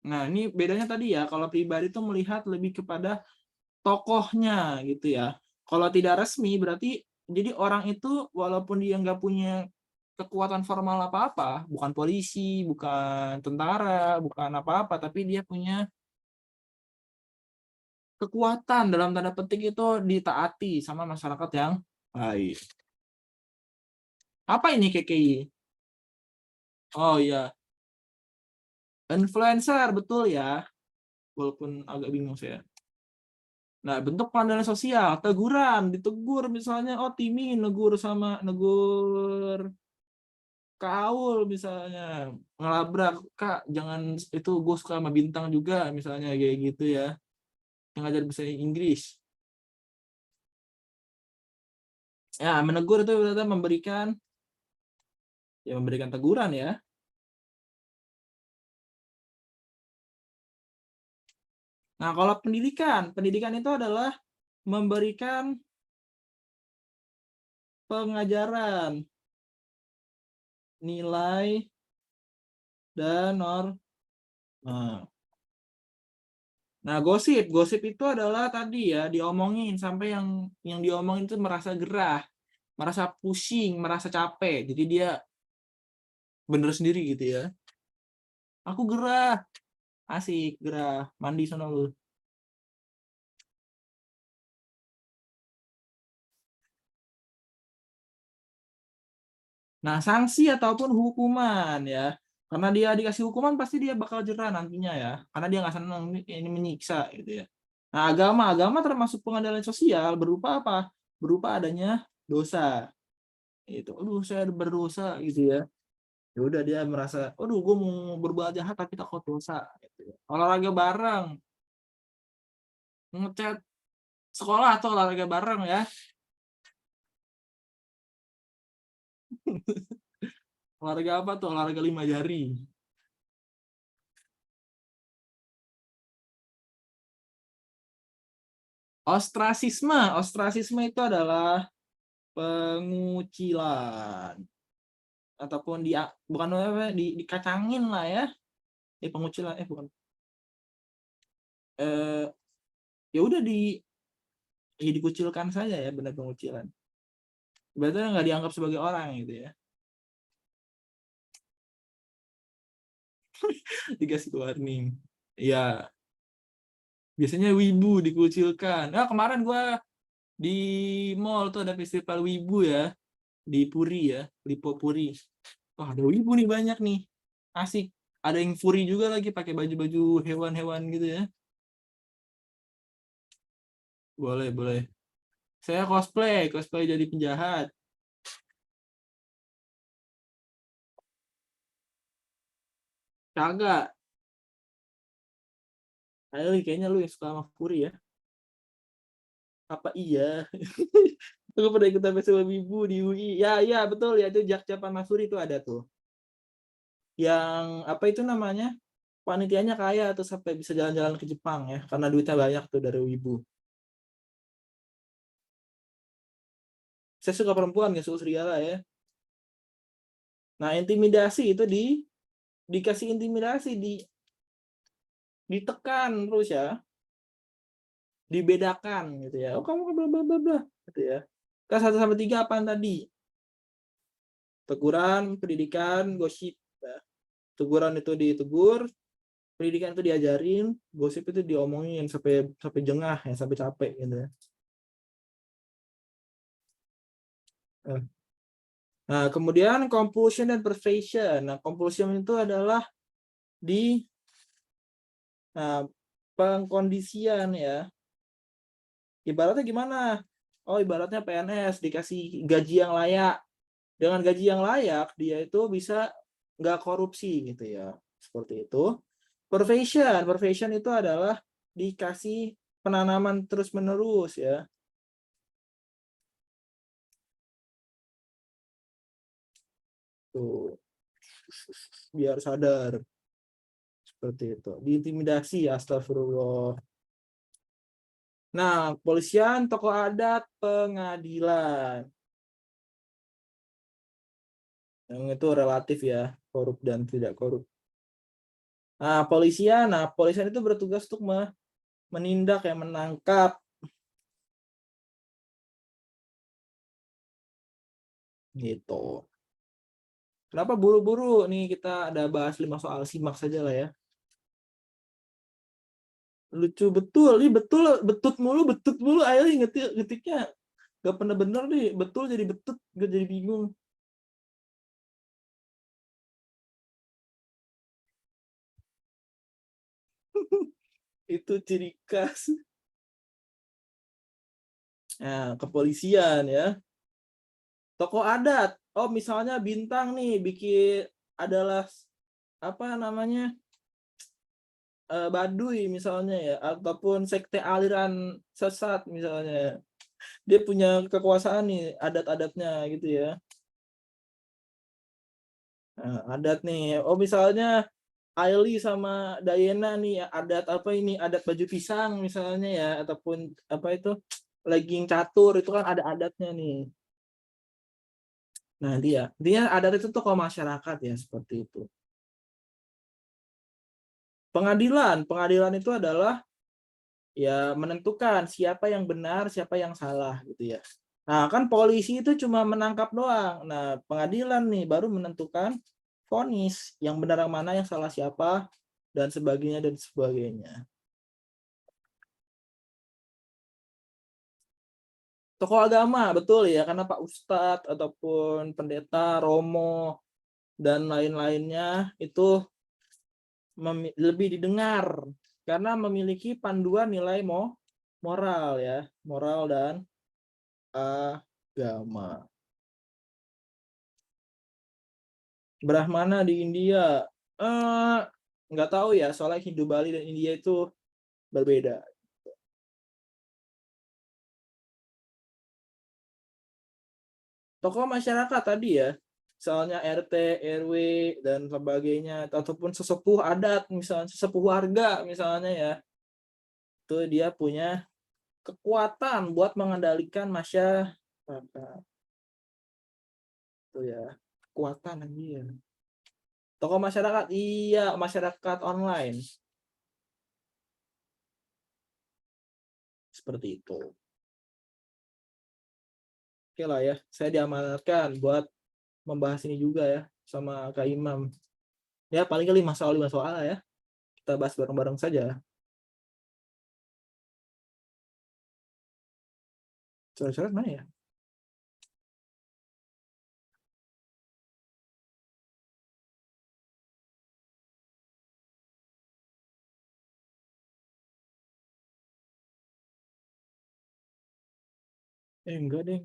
Speaker 1: Nah, ini bedanya tadi ya, kalau pribadi itu melihat lebih kepada tokohnya gitu ya. Kalau tidak resmi berarti jadi orang itu walaupun dia nggak punya kekuatan formal apa-apa, bukan polisi, bukan tentara, bukan apa-apa, tapi dia punya kekuatan dalam tanda petik itu ditaati sama masyarakat yang baik. Apa ini KKI? Oh iya, influencer betul ya, walaupun agak bingung saya. Nah, bentuk pengendalian sosial, teguran, ditegur misalnya, oh Timi negur Kak Aul misalnya, ngelabrak, Kak jangan itu, gue suka sama Bintang juga misalnya kayak gitu ya, yang ngajar bahasa Inggris. Ya, menegur itu berarti memberikan teguran ya. Nah, kalau pendidikan itu adalah memberikan pengajaran, nilai, dan norma. Nah, gosip itu adalah tadi ya, diomongin sampai yang diomongin itu merasa gerah, merasa pusing, merasa capek. Jadi dia bener sendiri gitu ya. Aku gerah, asik, gerah, mandi sono lu. Nah, sanksi ataupun hukuman ya. Karena dia dikasih hukuman pasti dia bakal jerah nantinya ya. Karena dia nggak senang ini menyiksa gitu ya. Nah, agama termasuk pengadilan sosial berupa apa? Berupa adanya dosa. Itu, aduh saya berdosa gitu ya. Ya udah dia merasa, aduh gue mau berbuat jahat tapi takut dosa. Gitu ya. Olahraga bareng, ngecat sekolah atau olahraga bareng ya. Olahraga apa tuh? Olahraga 5 jari. Ostrasisme itu adalah pengucilan ataupun bukan apa dikacangin lah ya. Pengucilan bukan. Eh ya udah dikucilkan saja ya, benar pengucilan. Berarti nggak dianggap sebagai orang gitu ya. Dikasih warning. Ya, biasanya wibu dikucilkan. Nah, kemarin gua di mall tuh ada festival wibu ya, di Puri ya, Lipo Puri. Wah, ada wibu nih banyak nih. Asik. Ada yang furi juga lagi pakai baju-baju hewan-hewan gitu ya. Boleh, boleh. Saya cosplay jadi penjahat. Kagak. Ayo, kayaknya lu yang suka sama furi ya. Apa iya? Lu pada ikutan festival wibu di UI. Ya, ya betul ya, itu Jak sama Furi itu ada tuh. Yang apa itu namanya? Panitianya kaya tuh sampai bisa jalan-jalan ke Jepang ya, karena duitnya banyak tuh dari wibu. Saya suka perempuan, gak suka serigala ya. Nah, intimidasi itu dikasih intimidasi, ditekan terus ya, dibedakan gitu ya. Oh, kamu bla bla bla bla gitu ya. Kelas 1 sampai 3 apaan tadi? Teguran, pendidikan, gosip. Nah, teguran itu ditegur, pendidikan itu diajarin, gosip itu diomongin sampai sampai jengah ya, sampai capek gitu ya. Nah, kemudian compulsion dan persuasion. Nah, compulsion itu adalah di pengkondisian ya. Ibaratnya gimana? Oh, ibaratnya PNS dikasih gaji yang layak. Dengan gaji yang layak, dia itu bisa nggak korupsi gitu ya. Seperti itu. Persuasion itu adalah dikasih penanaman terus-menerus ya. Tuh, biar sadar. Seperti itu. Diintimidasi, astagfirullah. Nah, polisian, tokoh adat, pengadilan. Yang itu relatif ya, korup dan tidak korup. Polisian itu bertugas untuk menindak ya, menangkap gitu. Kenapa buru-buru nih, kita ada bahas 5 soal, simak saja lah ya. Lucu betul, ini betul, betut mulu, ayo ngetiknya gak pernah bener nih, betul jadi betut, gue jadi bingung. Itu ciri khas. Nah, kepolisian ya. Tokoh adat. Oh, misalnya Bintang nih bikin adalah apa namanya? Baduy misalnya ya, ataupun sekte aliran sesat misalnya. Dia punya kekuasaan nih adat-adatnya gitu ya. Nah, adat nih. Oh, misalnya Aili sama Dayena nih ya, adat apa ini? Adat baju pisang misalnya ya, ataupun apa itu? Legging catur itu kan ada adatnya nih. Nah, dia adat itu tuh kalau masyarakat ya seperti itu. Pengadilan itu adalah ya menentukan siapa yang benar, siapa yang salah gitu ya. Nah, kan polisi itu cuma menangkap doang. Nah, pengadilan nih baru menentukan vonis yang benar yang mana, yang salah siapa, dan sebagainya dan sebagainya. Tokoh agama, betul ya, karena Pak Ustadz ataupun pendeta, romo, dan lain-lainnya itu lebih didengar karena memiliki panduan nilai moral ya, moral dan agama. Brahmana di India, nggak tahu ya, soalnya Hindu Bali dan India itu berbeda. Tokoh masyarakat tadi ya, misalnya RT, RW, dan sebagainya, ataupun sesepuh adat, misalnya sesepuh warga, misalnya ya, itu dia punya kekuatan buat mengendalikan masyarakat. Itu ya, kekuatan aja. Tokoh masyarakat, iya, masyarakat online. Seperti itu. Oke lah ya, saya diamanatkan buat membahas ini juga ya, sama Kak Imam. Ya, paling 5 soal ya. Kita bahas bareng-bareng saja. Coret-coret mana ya? Enggak deh.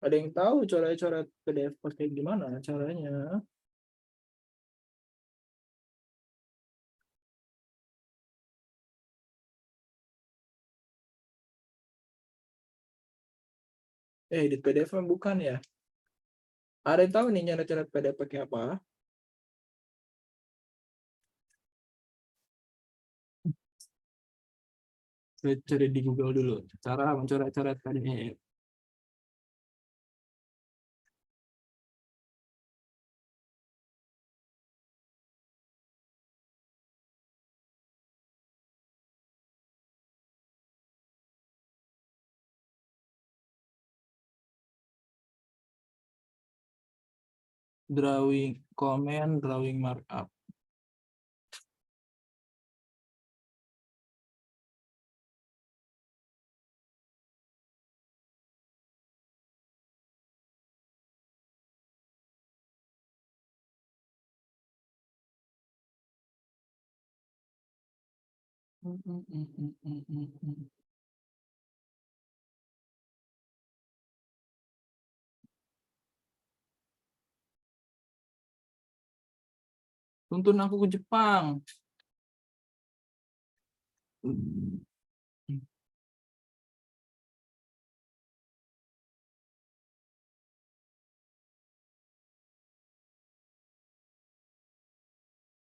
Speaker 1: Ada yang tahu coret-coret PDF pakai gimana caranya? Edit PDF bukan ya? Ada yang tahu nih cara-cara PDF pakai apa? Saya cari di Google dulu. Cara mencoret-coret PDF. Drawing comment, drawing markup. Tuntun aku ke Jepang.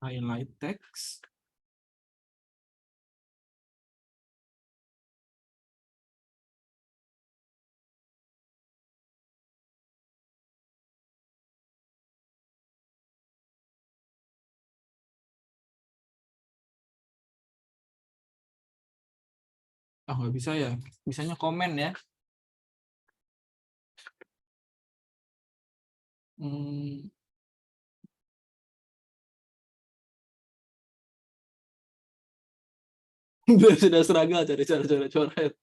Speaker 1: Highlight text. Nggak bisa ya. Bisanya komen ya. Sudah seragam cari cara-cara coret.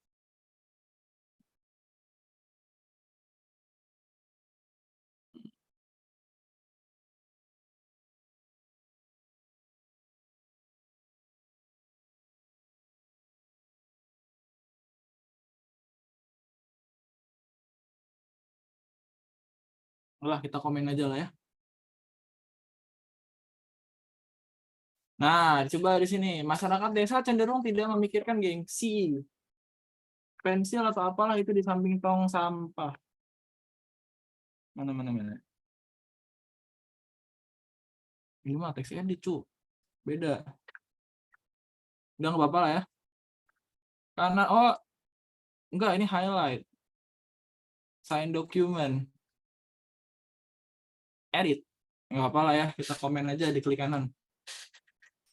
Speaker 1: Lah, kita komen aja lah ya. Nah, coba di sini. Masyarakat desa cenderung tidak memikirkan gengsi. Pensil atau apalah itu di samping tong sampah. Mana. Ini mah teks edit, cu. Beda. Udah nggak apa-apa lah ya. Karena, enggak, ini highlight. Sign document. Edit. Nggak apa-apa lah ya. Kita komen aja di klik kanan.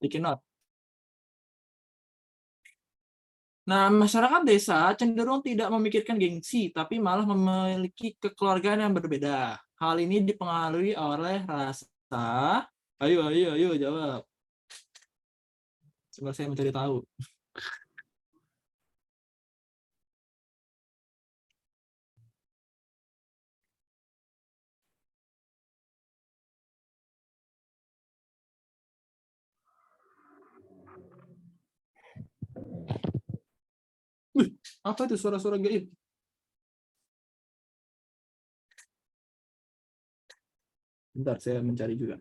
Speaker 1: Bikin note. Nah, masyarakat desa cenderung tidak memikirkan gengsi, tapi malah memiliki kekeluargaan yang berbeda. Hal ini dipengaruhi oleh rasa Ayo jawab. Sebentar saya mencari tahu. Wih, apa itu suara-suara gaib? Bentar, saya mencari juga.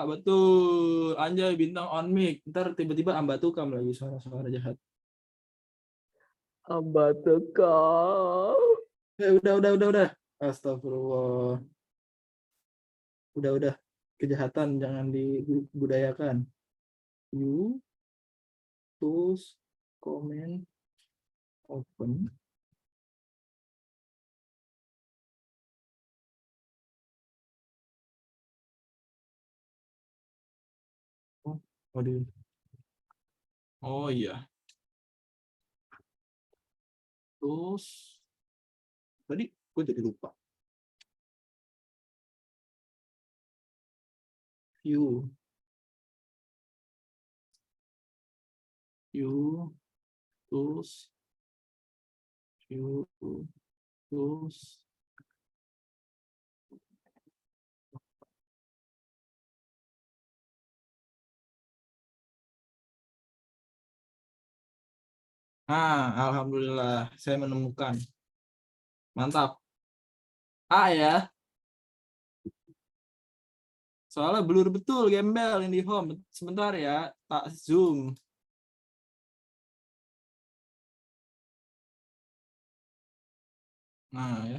Speaker 1: Betul. Anjay, bintang on mic. Ntar tiba-tiba Amba tukam lagi suara-suara jahat. Amba tukam. Udah. Astagfirullah. Udah. Kejahatan jangan dibudayakan. You, terus, comment, open. Oh, waduh. Oh iya. Terus, tadi gue jadi lupa. You, terus, you, terus. Alhamdulillah, saya menemukan. Mantap. A ya, soalnya blur betul gembel ini home. Sebentar ya, tak zoom. Nah ya.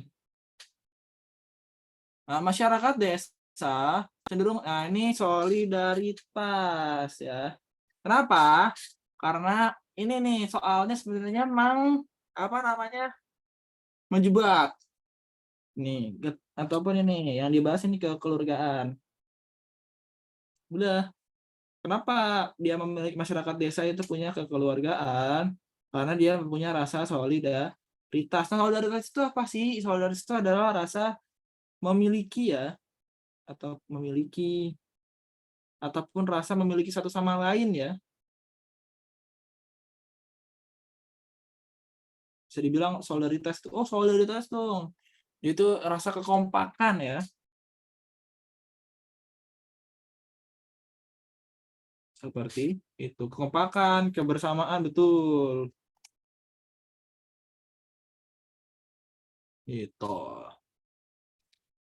Speaker 1: Nah, masyarakat desa cenderung, nah ini solidaritas ya. Kenapa? Karena ini nih soalnya sebenarnya memang apa namanya menjebak. Nih, ataupun ini yang dibahas ini kekeluargaan. Udah, kenapa dia memiliki masyarakat desa itu punya kekeluargaan? Karena dia punya rasa solidaritas. Nah, solidaritas itu apa sih? Solidaritas itu adalah rasa memiliki ya, atau memiliki ataupun rasa memiliki satu sama lain ya. Bisa dibilang solidaritas tuh, oh solidaritas dong. Itu rasa kekompakan ya. Seperti itu, kekompakan, kebersamaan, betul. Itu.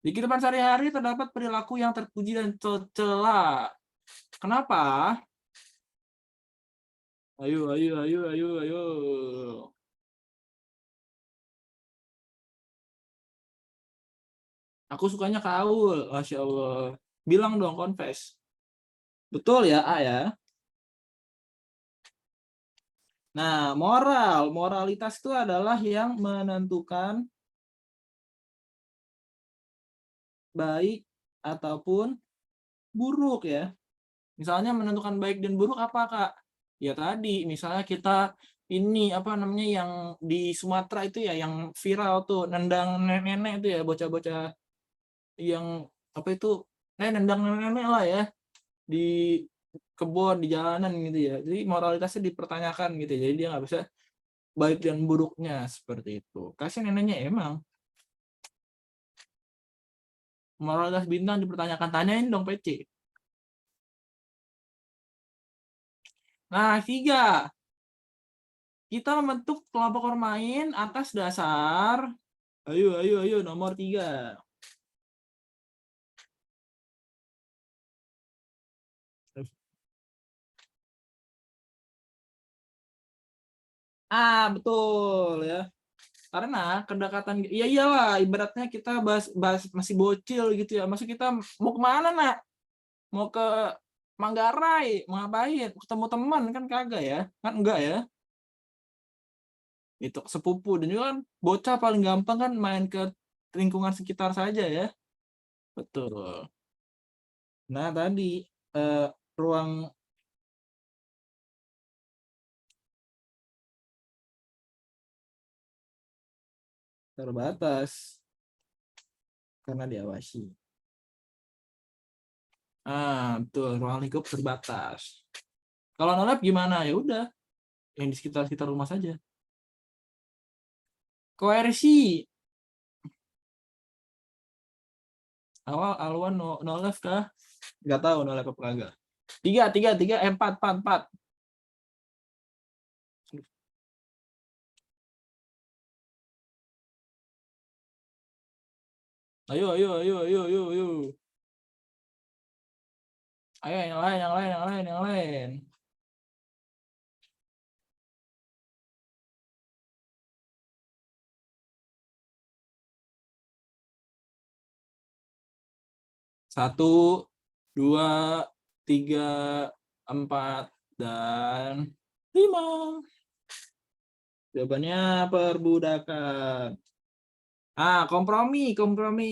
Speaker 1: Di kehidupan sehari-hari terdapat perilaku yang terpuji dan tercela. Kenapa? Ayo. Aku sukanya kaul, Masya Allah. Bilang dong, confess. Betul ya, A ya? Nah, moralitas itu adalah yang menentukan baik ataupun buruk ya. Misalnya menentukan baik dan buruk apa, Kak? Ya tadi, misalnya kita ini apa namanya yang di Sumatera itu ya, yang viral tuh, nendang nenek-nenek itu ya, bocah-bocah yang apa itu, nendang nenek-nenek lah ya, di kebun, di jalanan gitu ya. Jadi moralitasnya dipertanyakan gitu ya. Jadi dia nggak bisa baik dan buruknya seperti itu. Kasih neneknya emang moralitas bintang dipertanyakan, tanyain dong PC. Nah, 3. Kita membentuk kelompok bermain atas dasar, ayo, nomor 3. Betul ya. Karena kedekatan, ya iyalah, ibaratnya kita bahas masih bocil gitu ya. Maksud kita mau kemana, nak? Mau ke Manggarai, mau ngapain? Ketemu teman kan kagak ya? Kan enggak ya? Itu sepupu, dan juga kan bocah paling gampang kan main ke lingkungan sekitar saja ya. Betul. Nah, tadi ruang terbatas karena diawasi. Betul, ruang lingkup terbatas. Kalau no lab gimana? Ya udah, yang di sekitar rumah saja. Koersi. Awal Alwan no lab kah? Nggak tahu no lab apa enggak. Tiga, empat. Ayo. Ayo yang lain. Satu, dua, tiga, empat, dan lima. Jawabannya perbudakan. Kompromi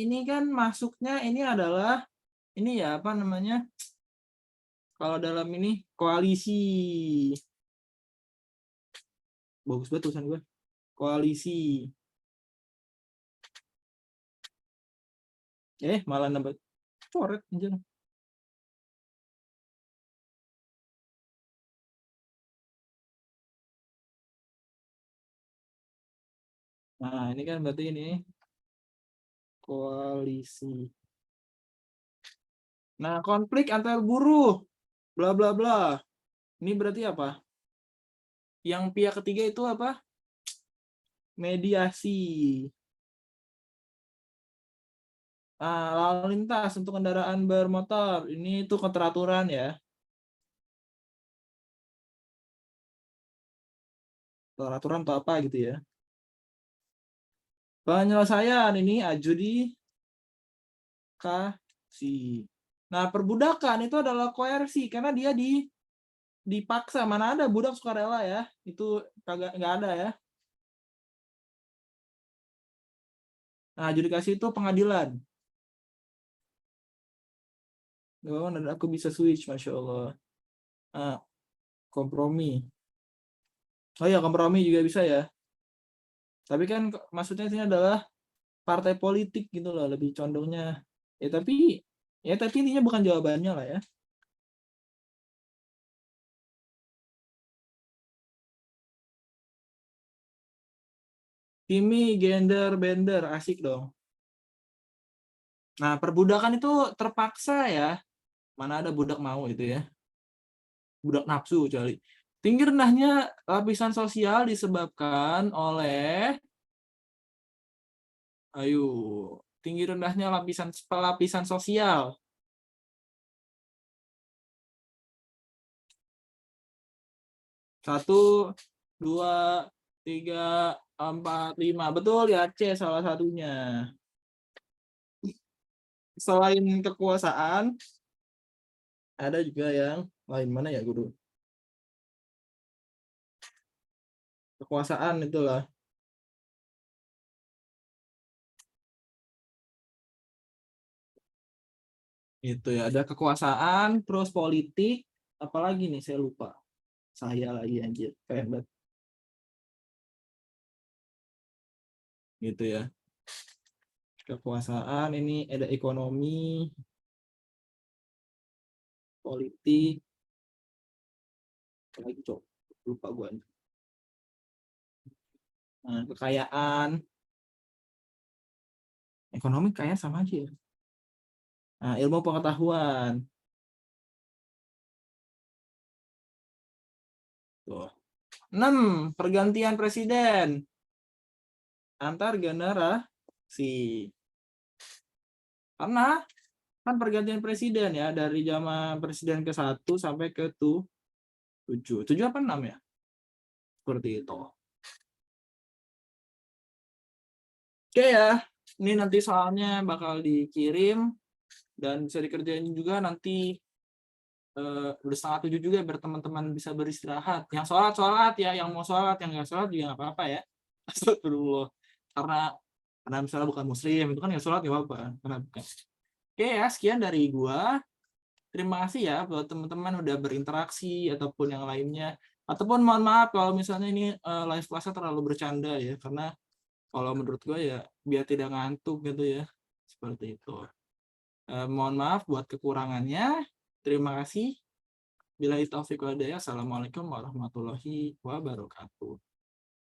Speaker 1: ini kan masuknya ini adalah ini ya apa namanya? Kalau dalam ini koalisi. Bagus banget tulisan gue. Koalisi. Malah nambah coret anjir. Nah, ini kan berarti ini koalisi. Nah, konflik antar buruh. Bla bla bla. Ini berarti apa? Yang pihak ketiga itu apa? Mediasi. Lalu lintas untuk kendaraan bermotor. Ini itu keteraturan ya. Peraturan atau apa gitu ya. Penyelesaian ini adjudikasi. Nah, perbudakan itu adalah koersi karena dia dipaksa. Mana ada budak sukarela ya? Itu kagak nggak ada ya. Nah, adjudikasi itu pengadilan. Oh, dan aku bisa switch, masya Allah. Kompromi. Oh ya, kompromi juga bisa ya. Tapi kan maksudnya ini adalah partai politik gitu loh, lebih condongnya. Tapi intinya bukan jawabannya lah ya. Kimi, gender, bender, asik dong. Nah, perbudakan itu terpaksa ya. Mana ada budak mau itu ya. Budak nafsu kecuali. Tinggi rendahnya lapisan sosial disebabkan oleh tinggi rendahnya lapisan sosial. Satu, dua, tiga, empat, lima. Betul ya, C salah satunya. Selain kekuasaan, ada juga yang lain mana ya, Guru? Kekuasaan itulah. Itu ya, ada kekuasaan, terus politik, apalagi nih saya lupa. Saya lagi anjir, keren banget. Gitu ya. Kekuasaan ini ada ekonomi, politik, apalagi cok, lupa gue. Nah, kekayaan, ekonomi kayaknya sama aja ya. Nah, ilmu pengetahuan. Tuh. 6. Pergantian presiden antar generasi. Karena kan pergantian presiden ya dari zaman presiden ke-1 sampai ke 7. 7 apa 6 ya? Seperti itu. Oke ya, ini nanti soalnya bakal dikirim dan bisa dikerjain juga nanti udah 6:30 juga biar teman-teman bisa beristirahat. Yang sholat ya, yang mau sholat, yang nggak sholat juga nggak apa-apa ya. Astagfirullah. Karena misalnya bukan muslim itu kan nggak sholat nggak apa-apa. Karena bukan. Oke ya, sekian dari gua. Terima kasih ya buat teman-teman udah berinteraksi ataupun yang lainnya. Ataupun mohon maaf kalau misalnya ini live class-nya terlalu bercanda ya, karena kalau menurut gue ya biar tidak ngantuk gitu ya, seperti itu. Mohon maaf buat kekurangannya. Terima kasih. Billahi taufiq wal hidayah. Assalamualaikum warahmatullahi wabarakatuh.